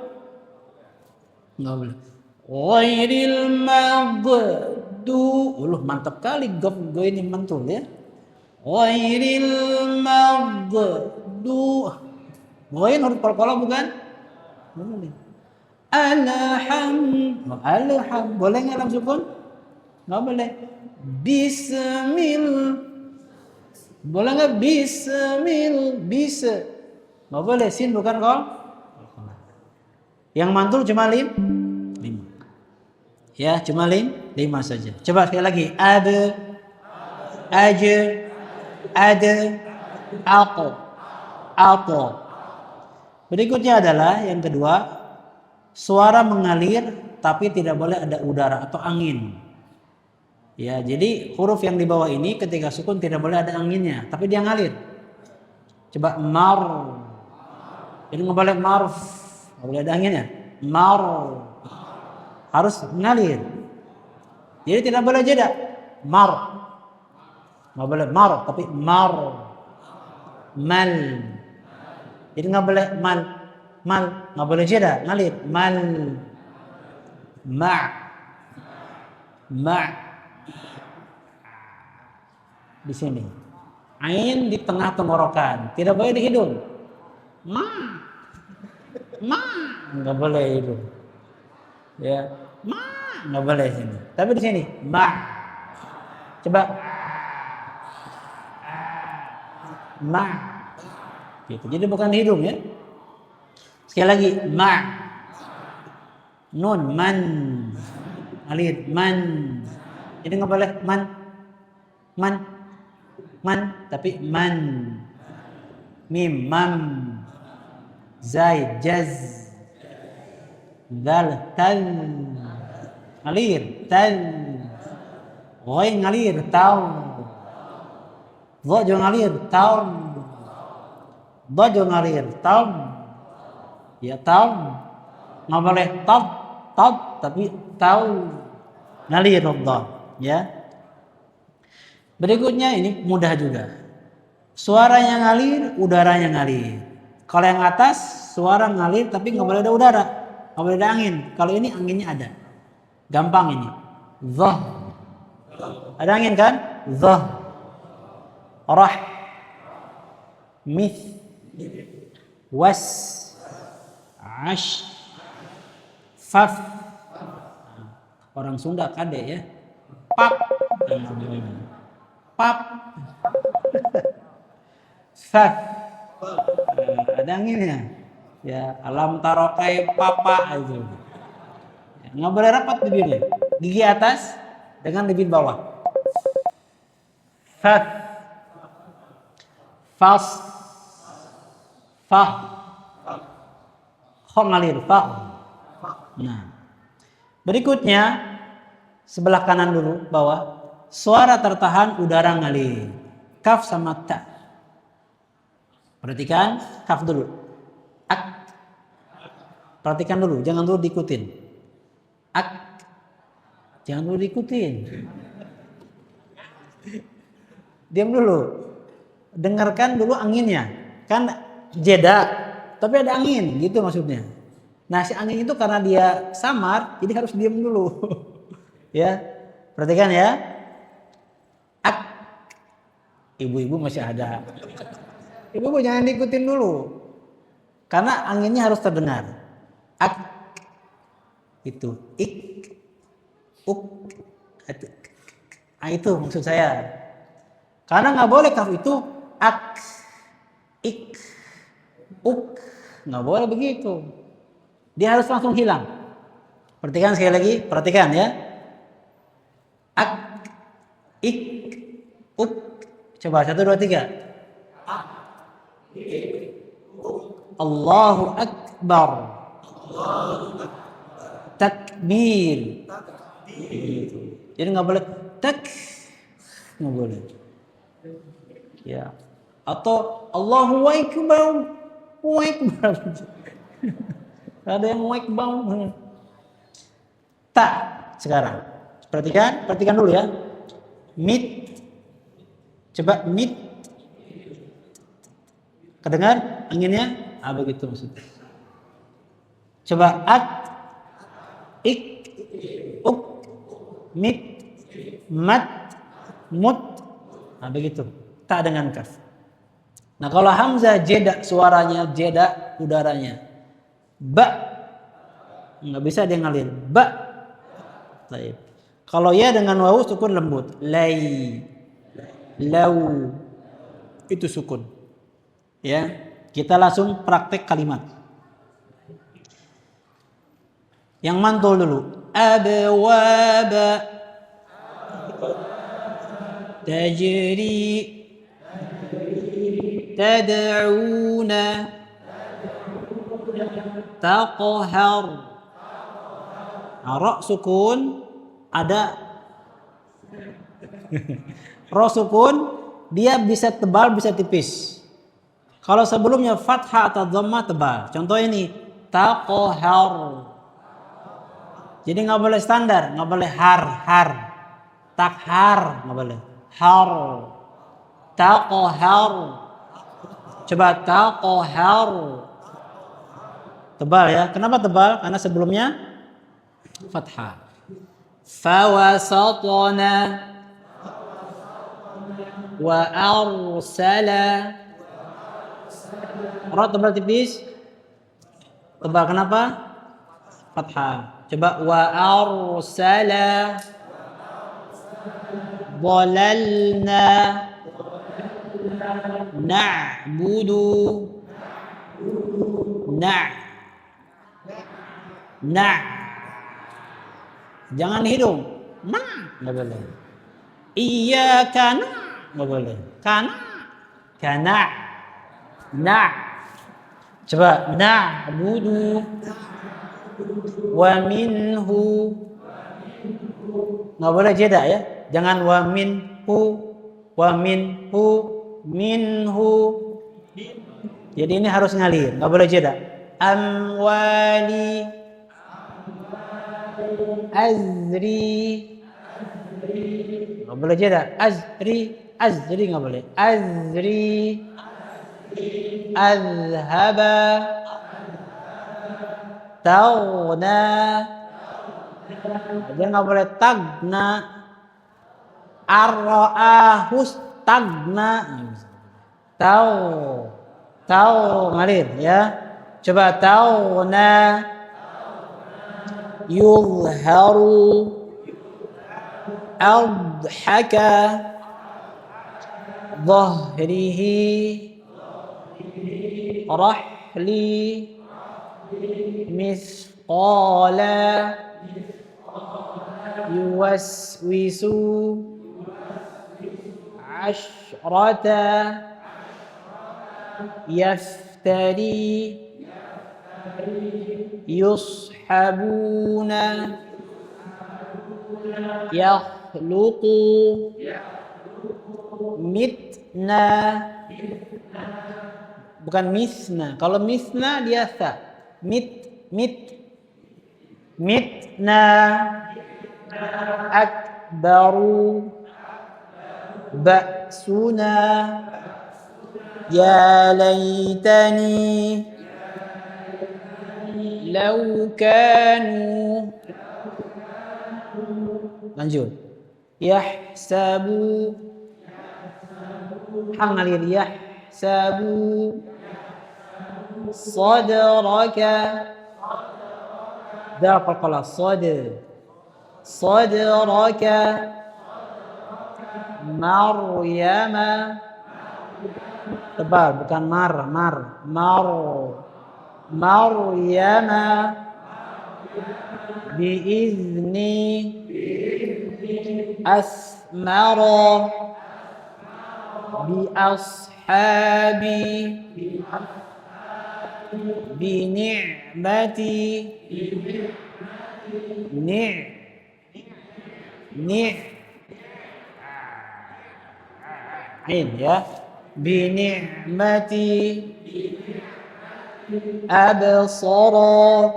Nggak boleh. Ghairil maghdu. Mantap kali go ini mantul ya. Ghairil maghdu. Ghain huruf qalqalah bukan? Boleh. Alham. Boleh nggak dalam sukun? Nggak boleh. Bismil. Boleh nggak bisa? Nggak boleh. Sin bukan kol. Yang mantul cuma 5. Ya, cuma 5 saja. Coba sekali lagi. Ada, aja, ada, alqo. Berikutnya adalah yang kedua, suara mengalir tapi tidak boleh ada udara atau angin. Ya, jadi huruf yang di bawah ini ketika sukun tidak boleh ada anginnya, tapi dia ngalir. Coba mar. Jadi nggak boleh marf, nggak boleh ada anginnya. Mar. Harus mengalir. Jadi tidak boleh jeda. Mar. Nggak boleh mar, tapi mar. Mal. Jadi nggak boleh mal, nggak boleh jeda, ngalir. Mal, ma, di sini. Ain di tengah tenggorokan, tidak boleh di hidung. Ma, nggak boleh hidung. Ya, nggak boleh di sini. Tapi di sini, ma. Coba, ma. Gitu. Jadi bukan di hidung ya. Sekali lagi, ma. Nun, man. Alir, man. Jadi nggak boleh man, tapi man. Mim, mam. Zai, jaz. Dal, tal. Ngalir, tal. Ghain ngalir, taw. Dha juga ngalir, taw. Dojo ngalir, taum, ya taum, nggak boleh tab, tapi tahu ngalir dha, ya. Berikutnya ini mudah juga, suaranya ngalir, udaranya ngalir. Kalau yang atas suara ngalir tapi nggak boleh ada udara, nggak boleh ada angin. Kalau ini anginnya ada, gampang ini. Dhah, ada angin kan? Dhah, rah, mith. Was, ash, faf. Orang Sunda kade ya. Pap, faf. Ada anginnya. Ya, alam tarokai papa itu. Nggak boleh rapat bibirnya. Gigi atas dengan bibir bawah. Faf, fas. Fah, kho ngalir, fah. Nah, berikutnya sebelah kanan dulu bawah, suara tertahan, udara ngalir. Kaf sama ta. Perhatikan kaf dulu. Ak. Perhatikan dulu, jangan dulu diikutin. Ak. Jangan dulu diikutin. Diam dulu. Dengarkan dulu anginnya. Kan jeda, tapi ada angin, gitu maksudnya. Nah, si angin itu karena dia samar, jadi harus diam dulu. Ya, perhatikan ya. Ak, Ibu-ibu masih ada. Ibu-ibu jangan diikutin dulu. Karena anginnya harus terdengar. Ak itu, ik, uk, itu maksud saya. Karena nggak boleh kaf itu ak, ik, uk, nggak boleh begitu. Dia harus langsung hilang. Perhatikan sekali lagi, perhatikan ya. Ak, ik, uk. Coba 1, 2, 3. Allahu Akbar. Takbir. Jadi nggak boleh nggak boleh. Ya. Atau Allahu Akbar. Ada yang Akbar. Tak sekarang. Perhatikan dulu ya. Mit. Coba mit. Kedengar anginnya? Begitu maksudnya. Coba ak, ik, uk, mit, mat, mut. Begitu. Tak dengan kaf. Nah kalau hamzah jeda suaranya, jeda udaranya. Ba. Nggak bisa dia ngalir. Ba. Baik. Kalau ya dengan wawu sukun lembut. Lai. Lau. Itu sukun. Ya. Kita langsung praktek kalimat. Yang mantul dulu. Abwaba. Tajri. Tad'una. Taqhar. Ra sukun ada. Ra sukun dia bisa tebal bisa tipis. Kalau sebelumnya fathah atau dhammah tebal. Contoh ini taqhar. Jadi nggak boleh standar, nggak boleh har. Takhar nggak boleh. Har. Taqhar. Coba taqhar. Tebal ya. Kenapa tebal? Karena sebelumnya fathah. Fawasatna wa arsala. Ra tebal tipis. Tebal kenapa? Fathah. Coba wa arsala. Dhalalna. Na'budu. Jangan hidung. Nggak boleh. Iyyaka nggak boleh. Kana. Coba na'budu wa minhu. Nggak boleh jeda ya. Jangan wa minhu. Jadi ini harus ngalir, nggak boleh jeda. Amwali. Azri. Nggak boleh jeda. Azri nggak boleh. Azri. Azhaba. Taghna. Dia nggak boleh tagna. Arra'ahus tagna. Tahu ngalir ya. Coba taghna. Yuzharu. Adhaka. Dhahrihi. Rahli. Misqala. Yuwaswisu. Ashrata. Yaftari. Yushabuna. Yakhluqu. Mitna. Bukan misna. Kalau misna dia sa. Mitna. Akbaru. Ba'suna. Ya laytani. Law kanu. Lanjut. Yahsabu. Hangalir yahsabu sadraka dal qalqalah sadraka Maryama tebal bukan mar Maryama biizni asmara bi ashabi bi ni'mati ya bi ni'mati absara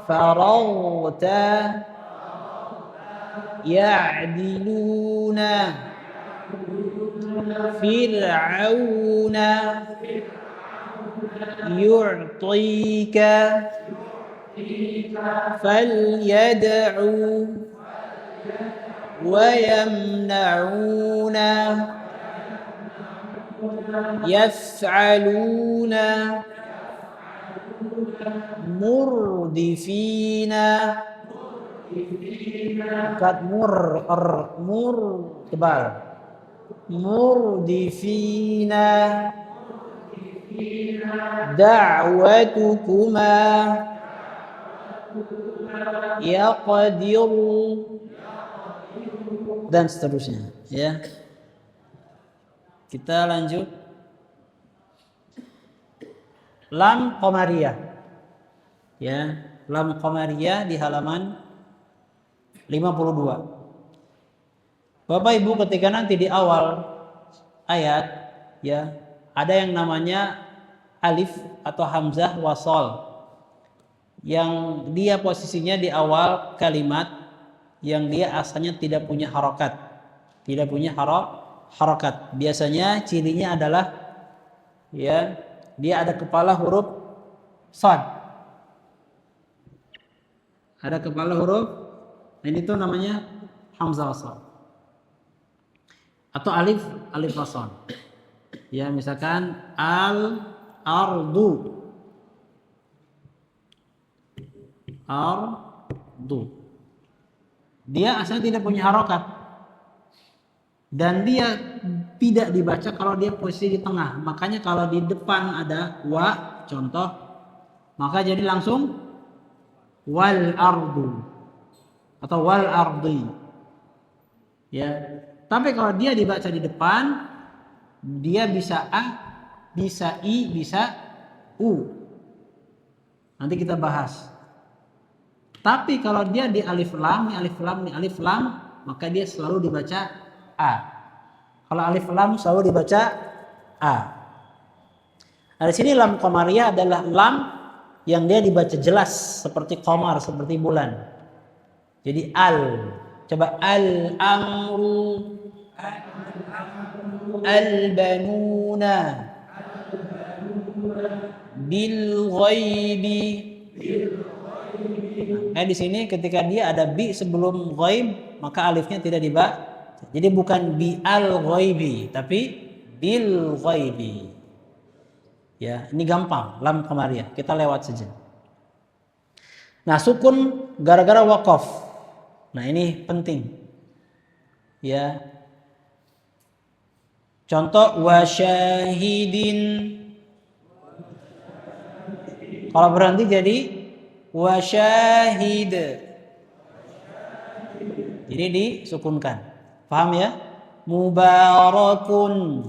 faragta ya'diluna fir'auna yu'tika falyad'u wa yamna'una yaf'aluna murdifina kat mur tebal murdifina da'watukuma yaqdiru dan seterusnya ya. Kita lanjut lam qamariyah ya, lam qamariyah di halaman 52. Bapak Ibu ketika nanti di awal ayat ya ada yang namanya alif atau hamzah wasol yang dia posisinya di awal kalimat yang dia asalnya tidak punya harokat, biasanya cirinya adalah ya dia ada kepala huruf shad, ini tuh namanya hamzah wasol atau alif wasol ya, misalkan ardu dia asalnya tidak punya harokat dan dia tidak dibaca kalau dia posisi di tengah. Makanya kalau di depan ada wa contoh maka jadi langsung wal ardu atau wal ardi ya. Tapi kalau dia dibaca di depan dia bisa a, bisa i, bisa u. Nanti kita bahas. Tapi kalau dia di alif lam, maka dia selalu dibaca a. Kalau alif lam selalu dibaca a. Nah, di sini lam qamariyah adalah lam yang dia dibaca jelas seperti qamar, seperti bulan. Jadi coba al amru al banuna bil ghaibi. Di sini ketika dia ada bi sebelum ghaib maka alifnya tidak dibaca. Jadi bukan bi al ghaibi tapi bil ghaibi. Ya, ini gampang lam qamariyah. Kita lewat saja. Nah, sukun gara-gara waqaf. Nah, ini penting. Ya. Contoh wa syahidin. Kalau berhenti jadi wa syahid. Jadi disukunkan. Paham ya? Mubarakun.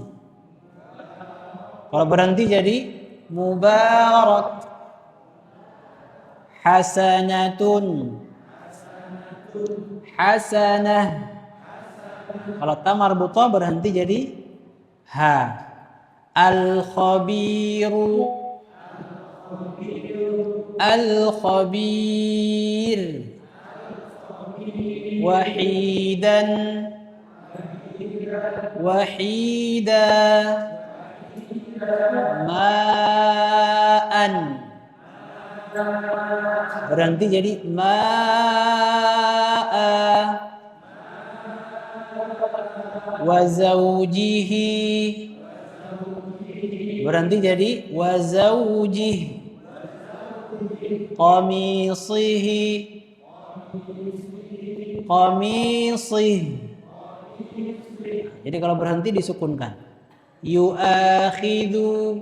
Kalau berhenti jadi mubarak. Hasanatun. Hasanah. Kalau ta marbutah berhenti jadi ha. Al-khabiru. Al-khabir. Wahidan. Wahida. Ma'an. Berhenti jadi ma'a. wa zawjihi. Berhenti jadi wa zawjihi. Qamisihi. Qamisihi. Jadi kalau berhenti disukunkan. Yu'akhidhu.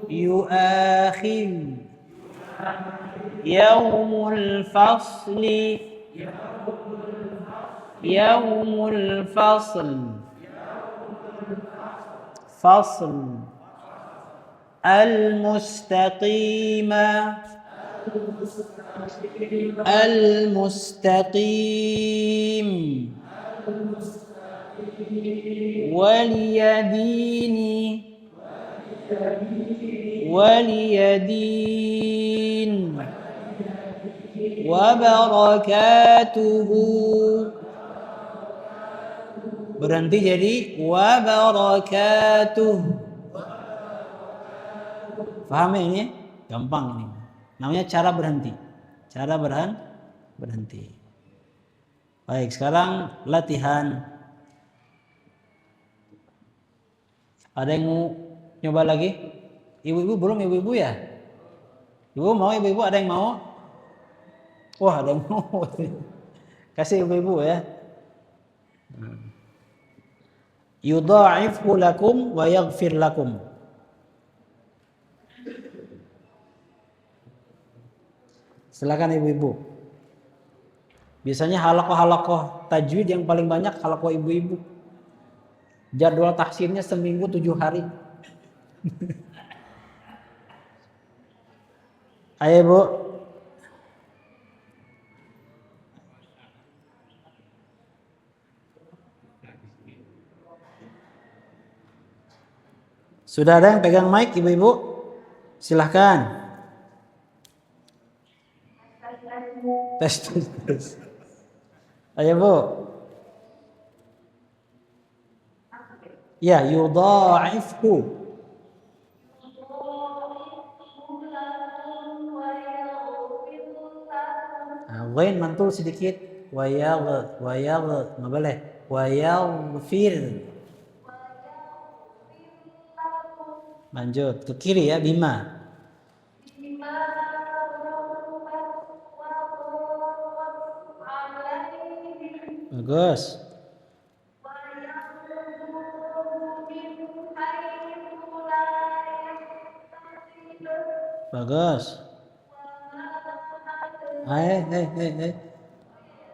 Yu'akhidhu. Yaumul fasli. Yaumul fasl. Fasl. Al-mustaqima. Al-mustaqim. Waliyadini. Waliyadin. Wabarakatuhu. Berhenti jadi wabarakatuh. Paham ya ini? Gampang ini. Namanya cara berhenti. Cara berhenti. Baik, sekarang latihan. Ada yang mau nyoba lagi? Ibu-ibu belum, ibu-ibu ya? Ibu mau, ibu-ibu ada yang mau? Wah, ada yang mau. Kasih ibu-ibu ya. Yudha'ifhu lakum wa yaghfir lakum. Silakan ibu-ibu. Biasanya halakoh-halakoh tajwid yang paling banyak halakoh ibu-ibu. Jadwal tahsinnya seminggu 7 hari. Ayo Bu. Sudah ada yang pegang mic ibu-ibu? Silahkan. Tes. Ayo Bu. Ya, yudha'ifhu. Ghain mantul sedikit. Wayagh, nggak boleh. Wayaghfir. Lanjut ke kiri ya, bima. Bagus. Bagus.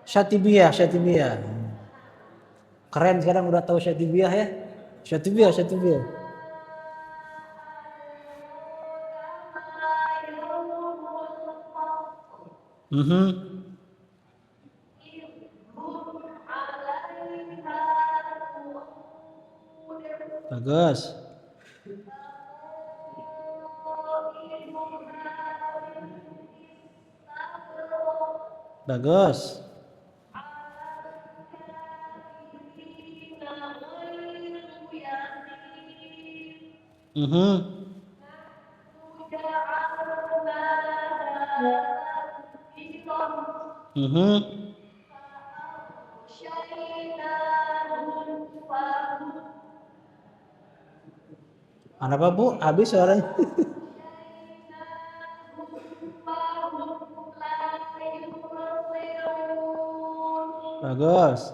Syatibiyah. Keren sekarang udah tahu syatibiyah ya. Syatibiyah. Bagus. Bagus. Apa Bu? Habis suaranya. Bagus.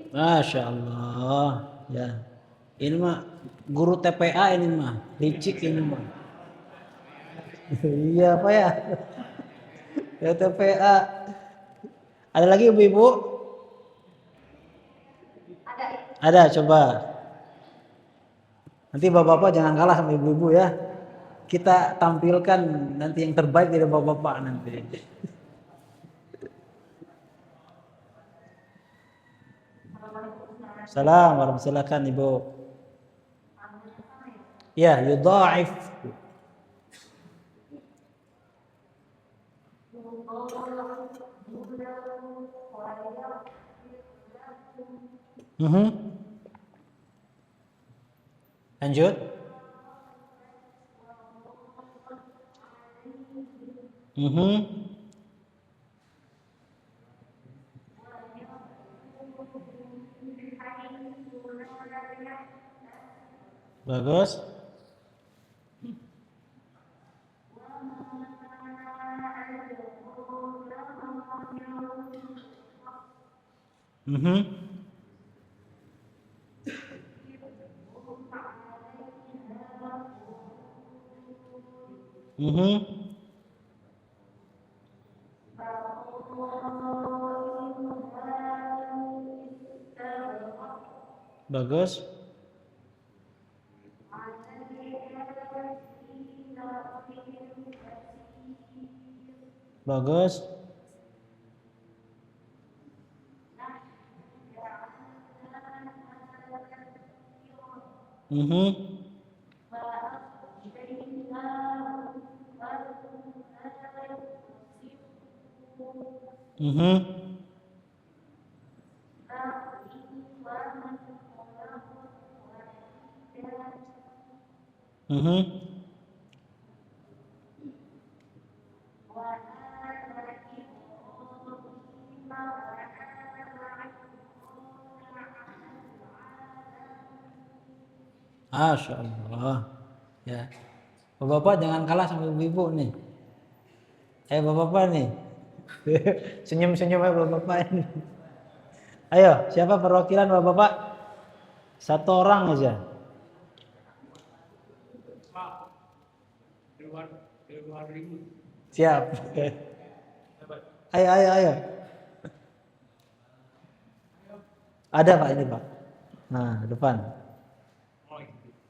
Masya Allah. Ya. Ini mah guru TPA ini mah. Licik ini mah. Iya Pak ya. Ya TPA. Ada lagi ibu-ibu? Ada, coba. Nanti bapak-bapak jangan kalah sama ibu-ibu ya. Kita tampilkan nanti yang terbaik dari bapak-bapak nanti. Salam warahmatullahi, silakan Ibu. Ya, yudha'if. Lanjut. Bagus. Bagus. Bagus. Masya Allah. Ya. Bapak-bapak jangan kalah sama ibu-ibu nih. Bapak-bapak nih. Senyum-senyum ya bapak-bapak ini. Ayo, siapa perwakilan bapak-bapak? Satu orang aja. Siap. Ayo. Ada Pak ini Pak. Nah, depan.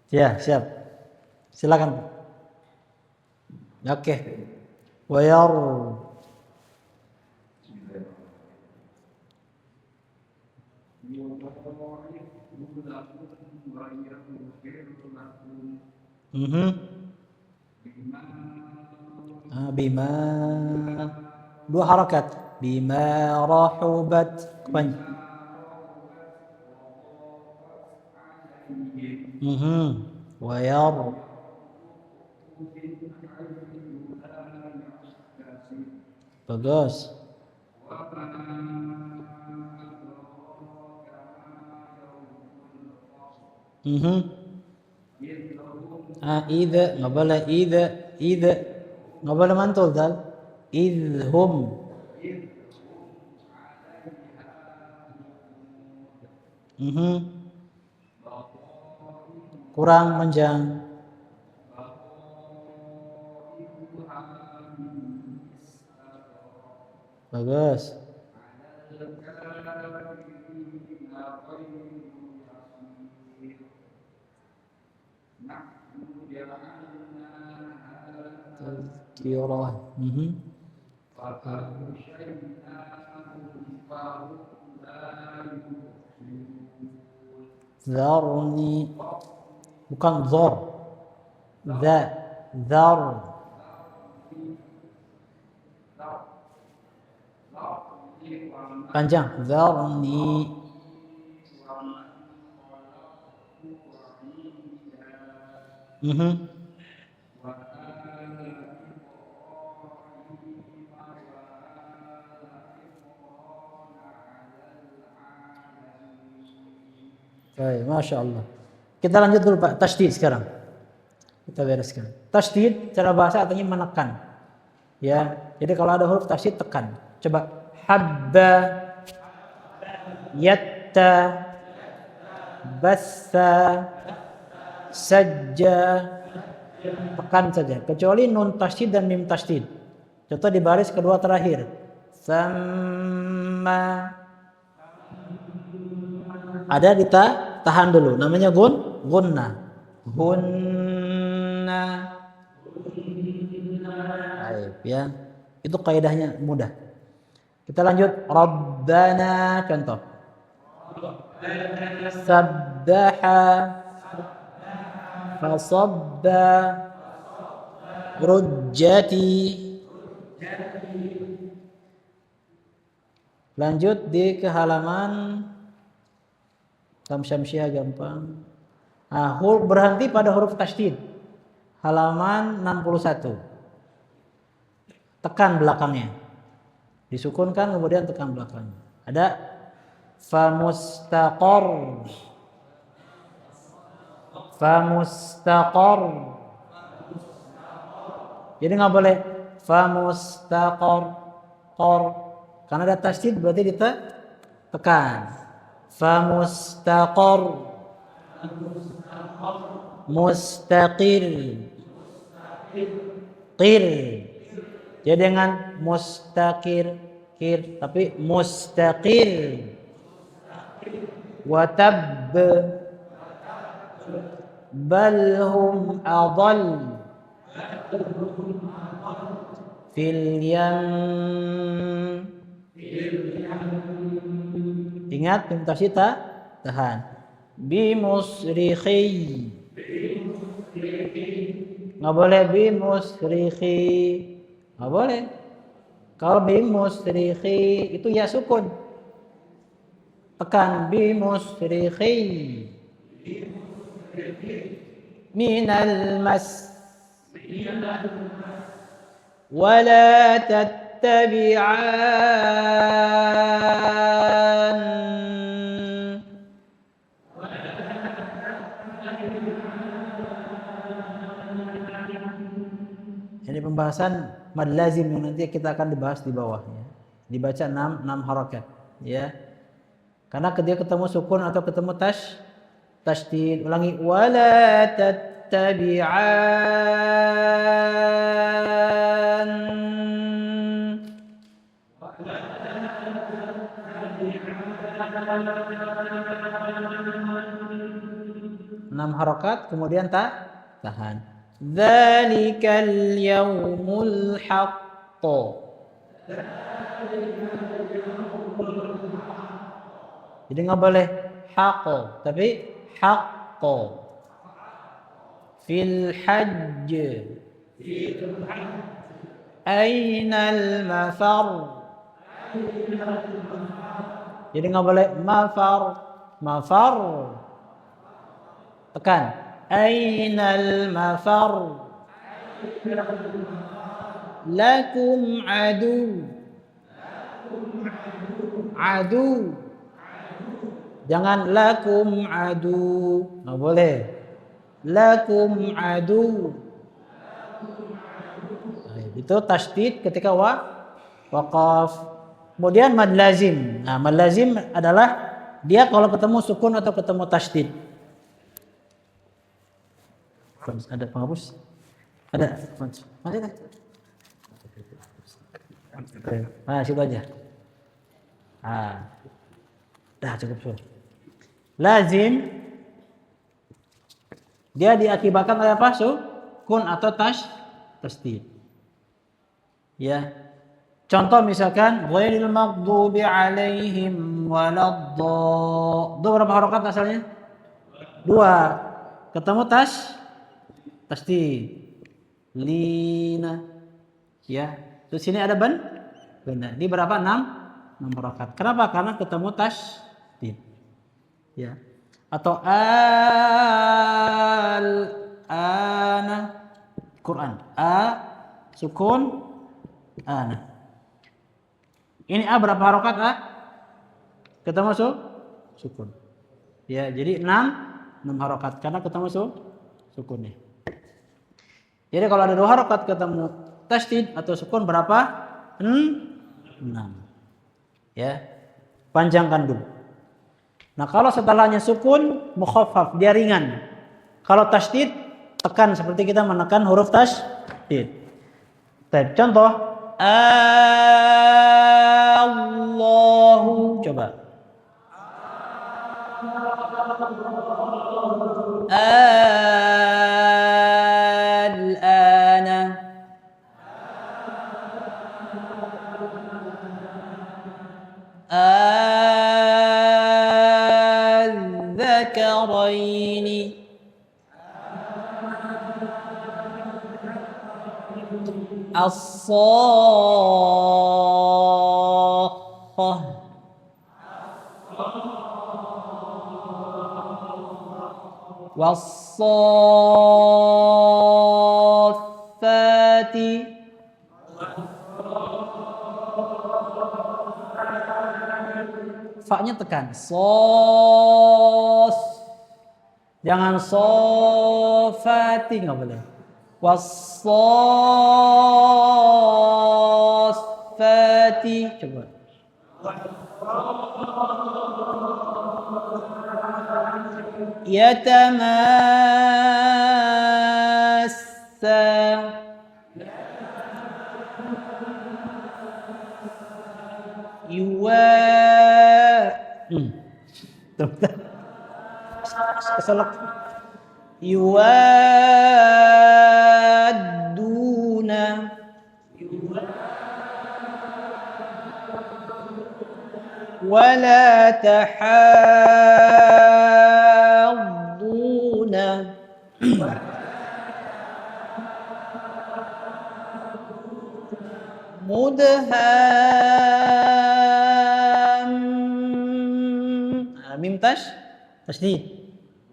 Ya, siap. Silakan. Oke. Wayar. Bima. Dua harakat. Bima rahubat. Wayar. Bagus. Idza nggak boleh idza nggak boleh mantul dal. Idhum. Kurang panjang. Bagus. Tazkirah. Zarni. Bukan zor. Zar. Panjang. Zarni. Baik, Masya Allah. Kita lanjut dulu Pak, tasydid sekarang. Kita bereskan. Tasydid cara bahasa artinya menekan. Ya, jadi kalau ada huruf tasydid tekan. Coba habba, yatta, bassa, sajja, tekan saja. Kecuali nun tasydid dan mim tasydid. Contoh di baris kedua terakhir. Sama. Ada tahan dulu. Namanya gunna. Gunna. Baik ya. Itu kaidahnya mudah. Kita lanjut. Rabbana contoh. Sabbaha. Fasabba. Rujjati. Lanjut di ke halaman Lam Syamsiah gampang. Nah, berhenti pada huruf tasydid. Halaman 61. Tekan belakangnya. Disukunkan kemudian tekan belakangnya. Ada famustaqor. Famustaqor. Jadi nggak boleh famustaqor qor. Karena ada tasydid berarti ditekan. Famustaqor. Mustaqir. Qir. Jadi dengan mustaqir kir tapi mustaqir. Wa tab bal hum adall fil yam. Ingat minta sita tahan. Bimusrikhi. Nggak boleh bimusrikhi. Nggak boleh. Kalau bimusrikhi itu ya sukun. Tekan bimusrikhi. Minal mas. Wala tattabi'an. Ini pembahasan mad lazim yang nanti kita akan dibahas di bawahnya. Dibaca 6 harakat ya. Karena ketika ketemu sukun atau ketemu tasydid, ulangi wala tattabi'an. 6 harakat kemudian tahan. Dzalikal yaumul haqq. Jadi nggak boleh haqq, tapi haqq. Fil hajj. Ainal mafar. Jadi nggak boleh mafar. Tekan. Ainal mafar. Lakum adu. Jangan lakum adu. Nggak boleh. Lakum adu. Itu tasydid ketika waqaf. Kemudian mad lazim. Nah, mad lazim adalah dia kalau ketemu sukun atau ketemu tasydid. Ada penghapus? Ada. Masih tak? Nah, situ aja. Dah cukup sudah. Lazim dia diakibatkan oleh apa? Sukun atau tasydid. Ya. Contoh misalkan ghairil maghdubi alaihim waladdallin. Itu berapa harakat asalnya? 2. Ketemu tasydid. Lina. Ya. Terus sini ada benar. Ini berapa? 6 harakat. Kenapa? Karena ketemu tasydid. Ya. Atau al-ana Quran. Sukun ana. Ini berapa harakat ketemu sukun. Ya, jadi 6 harakat karena ketemu sukunnya. Jadi kalau ada 2 harakat ketemu tasydid atau sukun berapa? 6. Ya. Panjangkan dulu. Nah, kalau setelahnya sukun mukhaffaf, dia ringan. Kalau tasydid tekan seperti kita menekan huruf tasydid. Contoh Allahu, coba. Al-ana. Al-dzakaraini. As-sakhah. wassafati. Fa-nya tekan. Sos. Jangan sofati, nggak boleh. Wassafati. Coba. Yatamassa. Yuwa. Keselak. Yuwadduna. Wala tahadduna. Mudham. Mim tasydid.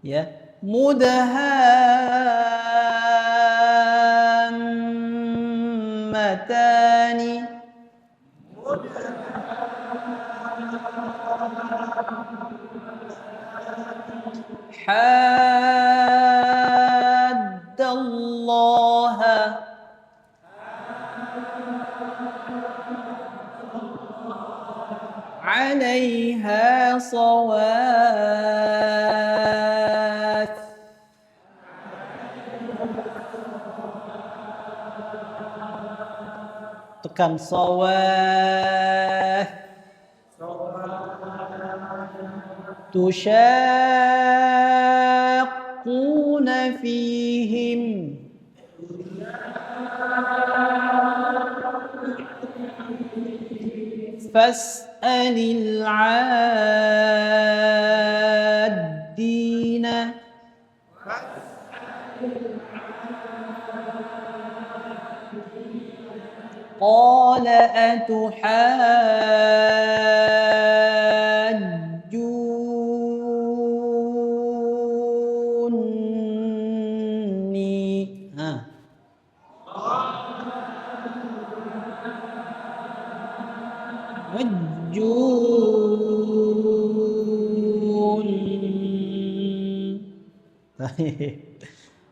Ya. Mudhammatani. Haddallaha. Alaiha sawat. Tekan sawat. Tusyaqquna fihim. Fas'alil 'addina. Qala atuhajjunni.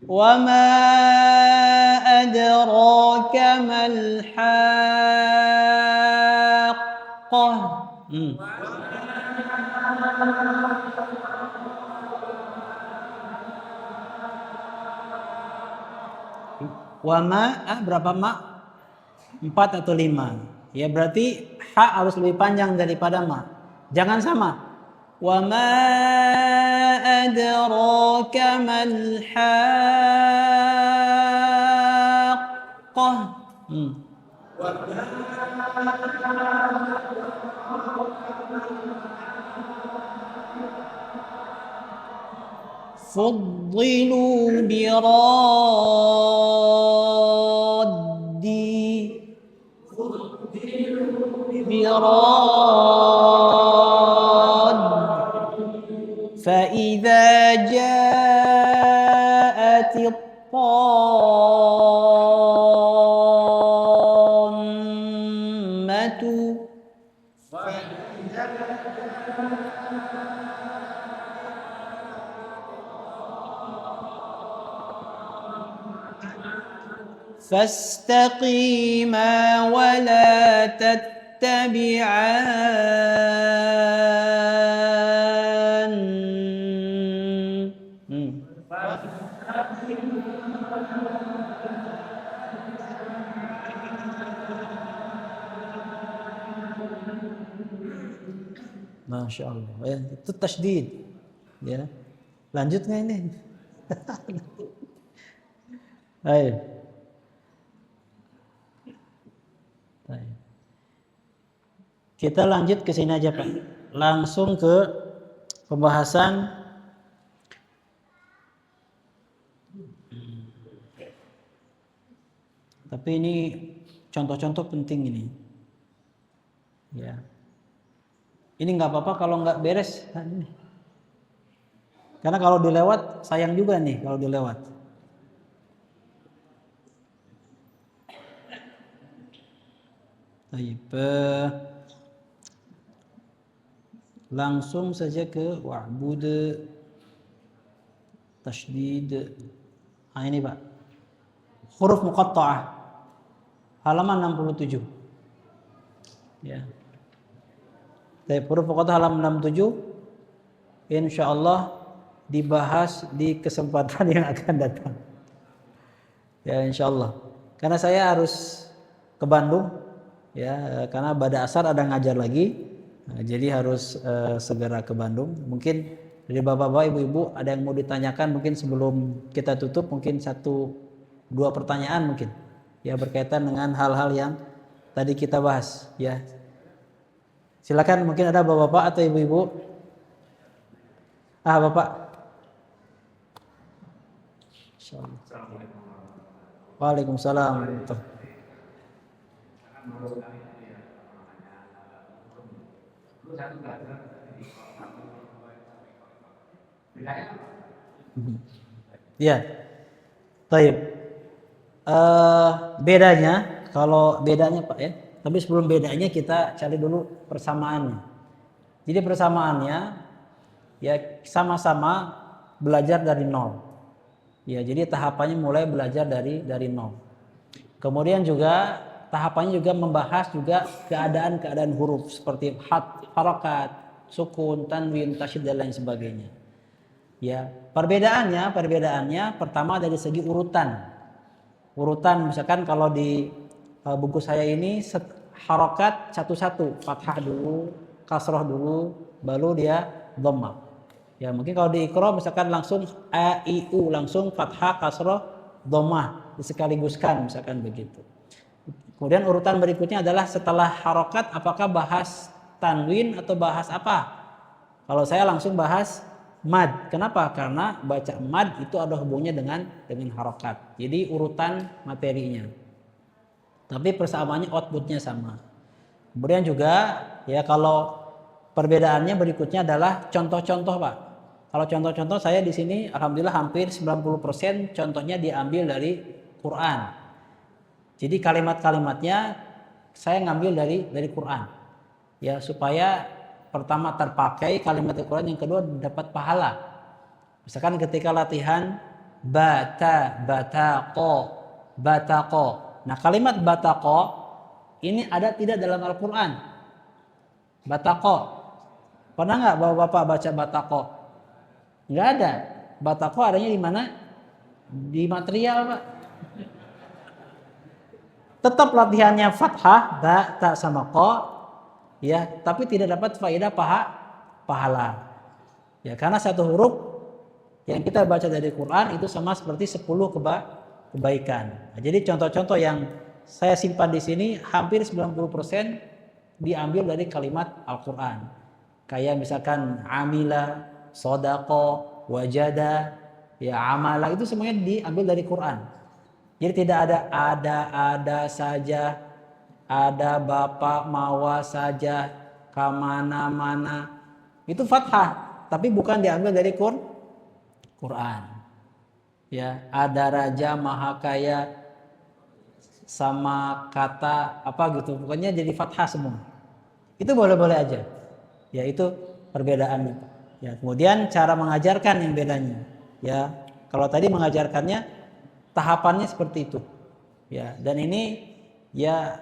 Wa ma adraka mal haqqah. Wa ma, berapa ma? 4 atau 5? Ya berarti ha harus lebih panjang daripada ma. Jangan sama. Wa ma adraka mal haqqah. Fuddilu biraddi. فإذا جاءت الطامة. فاستقيما ولا تتبعان. Masya Allah. Ya, itu tasydid. Ya. Lanjut nggak ini? Ayo. Kita lanjut ke sini aja Pak. Langsung ke pembahasan tapi ini contoh-contoh penting ini. Ya. Ini nggak apa-apa kalau nggak beres. Karena kalau dilewat sayang juga nih kalau dilewat. Baik, langsung saja ke wa'bud tasydid. Nah ini Pak. Huruf muqatta'ah. Halaman 67. Ya. Baik, huruf muqatta'ah halaman 67 insyaallah dibahas di kesempatan yang akan datang. Ya insyaallah. Karena saya harus ke Bandung ya, karena pada asar ada ngajar lagi. Nah, jadi harus segera ke Bandung. Mungkin dari bapak-bapak, ibu-ibu ada yang mau ditanyakan mungkin sebelum kita tutup, mungkin 1-2 pertanyaan mungkin ya berkaitan dengan hal-hal yang tadi kita bahas ya. Silakan, mungkin ada bapak-bapak atau ibu-ibu. Bapak. Waalaikumsalam. Ya, baik. Bedanya, kalau bedanya Pak ya. Tapi sebelum bedanya kita cari dulu persamaannya. Jadi persamaannya ya sama-sama belajar dari nol. Ya, jadi tahapannya mulai belajar dari nol. Kemudian juga tahapannya juga membahas juga keadaan-keadaan huruf seperti harakat, sukun, tanwin, tasydid dan lain sebagainya. Ya, perbedaannya pertama dari segi urutan. Urutan misalkan kalau di buku saya ini harakat satu-satu, fathah dulu, kasroh dulu, baru dia dhammah. Ya, mungkin kalau di Iqra misalkan langsung a i u, langsung fathah, kasroh, dhammah, dikaliguskan misalkan begitu. Kemudian urutan berikutnya adalah setelah harokat apakah bahas tanwin atau bahas apa? Kalau saya langsung bahas mad. Kenapa? Karena baca mad itu ada hubungannya dengan harokat. Jadi urutan materinya. Tapi persamaannya outputnya sama. Kemudian juga ya kalau perbedaannya berikutnya adalah contoh-contoh Pak. Kalau contoh-contoh saya di sini alhamdulillah hampir 90% contohnya diambil dari Quran. Jadi kalimat-kalimatnya saya ngambil dari Quran. Ya, supaya pertama terpakai kalimat Al-Quran, yang kedua dapat pahala. Misalkan ketika latihan bataqo. Nah, kalimat bataqo ini ada tidak dalam Al-Quran? Bataqo. Pernah nggak Bapak baca bataqo? Nggak ada. Bataqo adanya di mana? Di material, Pak. Tetap latihannya fathah, ba, ta sama ko, ya, tapi tidak dapat faedah pahala. Ya, karena satu huruf yang kita baca dari Quran itu sama seperti 10 kebaikan. Nah, jadi contoh-contoh yang saya simpan di sini hampir 90% diambil dari kalimat Al-Quran. Kayak misalkan amila, sodako, wajada, ya amala, itu semuanya diambil dari Quran. Jadi tidak ada saja, ada bapak mawa saja, kamana-mana. Itu fathah, tapi bukan diambil dari Quran. Ya, ada raja maha kaya sama kata apa gitu, pokoknya jadi fathah semua. Itu boleh-boleh aja. Ya, itu perbedaannya. Ya, kemudian cara mengajarkan yang bedanya. Ya, kalau tadi mengajarkannya tahapannya seperti itu. Ya, dan ini ya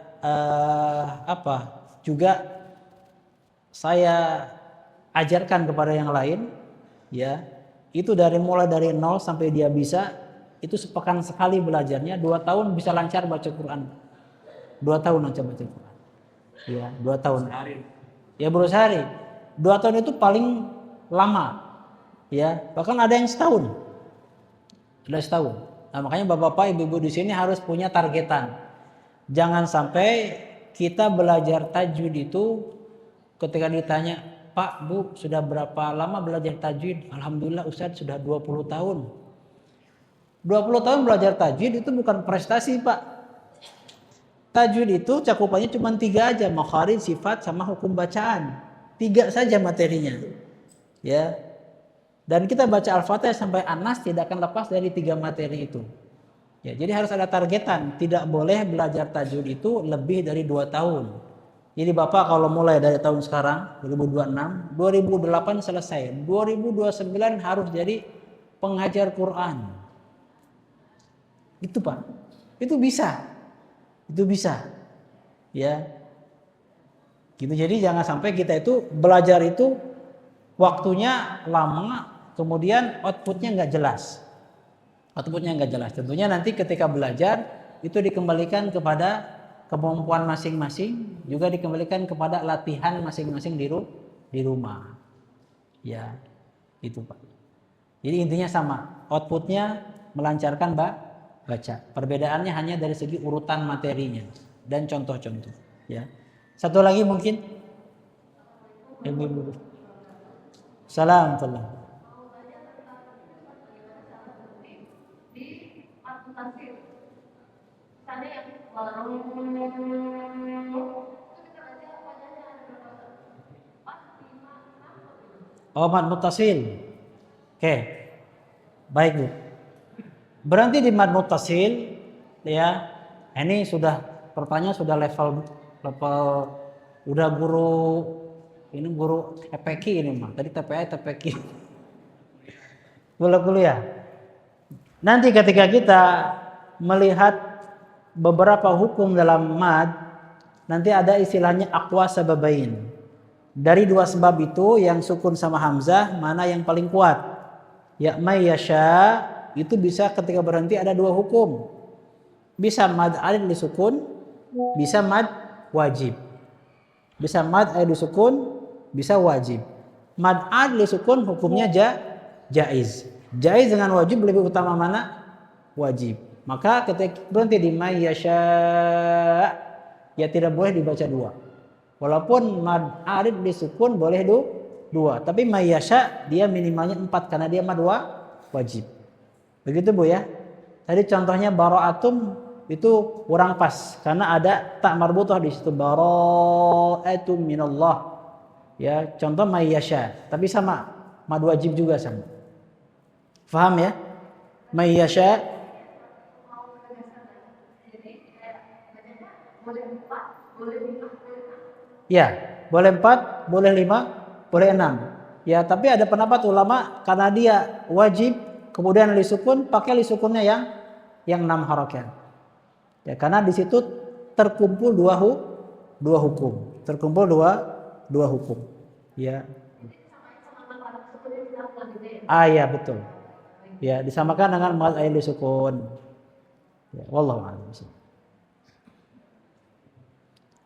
juga saya ajarkan kepada yang lain, ya. Itu mulai dari nol sampai dia bisa, itu sepekan sekali belajarnya, 2 tahun bisa lancar baca Quran. 2 tahun lancar baca Quran. Ya, 2 tahun. Ya baru sehari. 2 tahun itu paling lama. Ya, bahkan ada yang setahun. Ada setahun. Nah, makanya bapak-bapak, ibu-ibu di sini harus punya targetan. Jangan sampai kita belajar tajwid itu ketika ditanya, Pak, Bu, sudah berapa lama belajar tajwid? Alhamdulillah Ustaz sudah 20 tahun. 20 tahun belajar tajwid itu bukan prestasi, Pak. Tajwid itu cakupannya cuma 3 aja, makharij, sifat, sama hukum bacaan. 3 saja materinya. Ya. Dan kita baca Al-Fatihah sampai An-Nas tidak akan lepas dari 3 materi itu. Ya, jadi harus ada targetan. Tidak boleh belajar tajwid itu lebih dari 2 tahun. Jadi Bapak kalau mulai dari tahun sekarang 2026, 2008 selesai, 2029 harus jadi pengajar Quran. Itu Pak. Itu bisa. Itu bisa. Ya. Gitu. Jadi jangan sampai kita itu belajar itu waktunya lama, kemudian outputnya nggak jelas. Outputnya nggak jelas. Tentunya nanti ketika belajar itu dikembalikan kepada kemampuan masing-masing, juga dikembalikan kepada latihan masing-masing di rumah. Ya, itu Pak. Jadi intinya sama, outputnya melancarkan baca. Perbedaannya hanya dari segi urutan materinya dan contoh-contoh. Ya. Satu lagi mungkin. Ibu-ibu. Salam. Oh, mad muttasil. Oke. Baik, Bu. Berarti di mad muttasil ya. Ini sudah pertanyaan sudah level udah guru TPQ ini mah. Tadi TPA TPQ. Guru ya. Nanti ketika kita melihat beberapa hukum dalam mad, nanti ada istilahnya aqwa sababain. Dari 2 sebab itu yang sukun sama hamzah mana yang paling kuat? Ya may yasha itu bisa ketika berhenti ada 2 hukum. Bisa mad alif disukun, bisa mad wajib. Bisa mad alif disukun, bisa wajib. Mad alif disukun hukumnya jaiz. Jaiz dengan wajib lebih utama mana? Wajib. Maka ketika berhenti di may yasha ya tidak boleh dibaca 2. Walaupun mad alif disukun boleh 2, tapi may yasha dia minimalnya 4 karena dia mad wajib. Begitu Bu ya. Tadi contohnya bara'atum itu kurang pas karena ada tak marbutah di situ, bara'atum minallah. Ya, contoh may yasha, tapi sama mad wajib juga sama. Faham ya? May yasha ya, boleh 4, boleh 5, boleh 6. Ya, tapi ada pendapat ulama karena dia wajib kemudian lisukun, pakai lisukunnya yang 6 harakat. Ya, karena di situ terkumpul dua hukum. Terkumpul dua hukum. Ya. Ya betul. Ya, disamakan dengan mad ain lisukun. Ya, wallahu a'lam.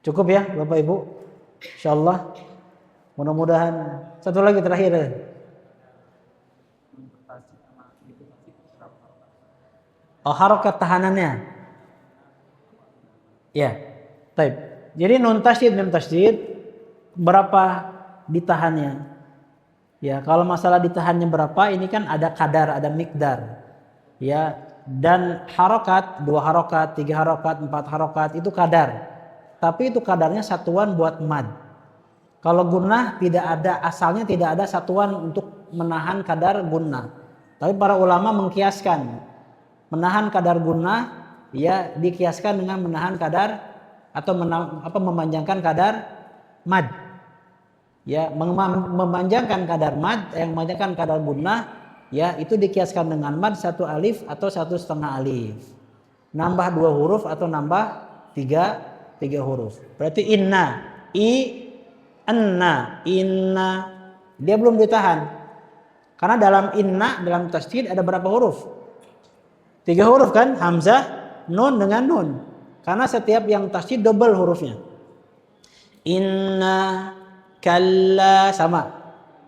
Cukup ya, Bapak Ibu? Insyaallah. Mudah-mudahan satu lagi terakhir. Oh, harokat tahanannya. Ya. Baik. Jadi nun tasydid mim tasydid berapa ditahannya? Ya, kalau masalah ditahannya berapa ini kan ada kadar, ada mikdar. Ya, dan harokat 2 harokat, 3 harokat, 4 harokat itu kadar. Tapi itu kadarnya satuan buat mad. Kalau gunnah tidak ada, asalnya tidak ada satuan untuk menahan kadar gunnah. Tapi para ulama mengkiaskan menahan kadar gunnah ya dikiaskan dengan menahan kadar atau memanjangkan kadar mad. Ya, memanjangkan kadar mad yang memanjangkan kadar gunnah ya itu dikiaskan dengan mad 1 alif atau 1,5 alif. Nambah 2 huruf atau nambah 3 huruf. Berarti inna, inna dia belum ditahan. Karena dalam inna dalam tasydid ada berapa huruf? 3 huruf kan? Hamzah, nun dengan nun. Karena setiap yang tasydid double hurufnya. Inna kalla sama.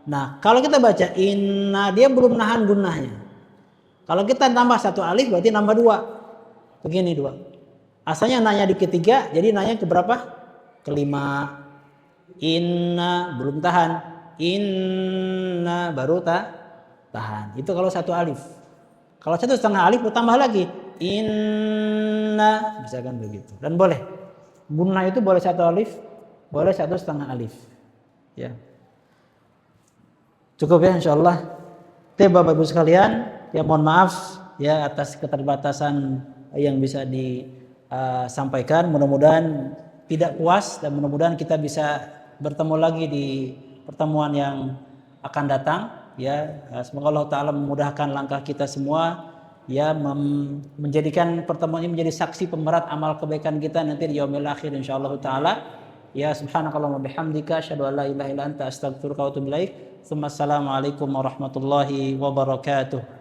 Nah, kalau kita baca inna dia belum nahan gunnahnya. Kalau kita tambah 1 alif berarti nambah 2. Begini 2. Asalnya nanya di ketiga, jadi nanya ke berapa? Kelima. Inna belum tahan. Inna baru tahan. Itu kalau 1 alif. Kalau 1,5 alif tambah lagi. Inna misalkan begitu. Dan boleh. Gunnah itu boleh 1 alif, boleh 1,5 alif. Ya. Cukup ya insyaallah. Bapak Ibu sekalian, ya mohon maaf ya atas keterbatasan yang bisa disampaikan. Mudah-mudahan tidak puas dan mudah-mudahan kita bisa bertemu lagi di pertemuan yang akan datang. Ya, semoga Allah Ta'ala memudahkan langkah kita semua, ya menjadikan pertemuan ini menjadi saksi pemberat amal kebaikan kita nanti di yaumil akhir insyaallah Ta'ala. Ya subhanakallahumma bihamdika asyhadu an la ilaha illa anta astaghfiruka wa atubu ilaik. Assalamualaikum warahmatullahi wabarakatuh.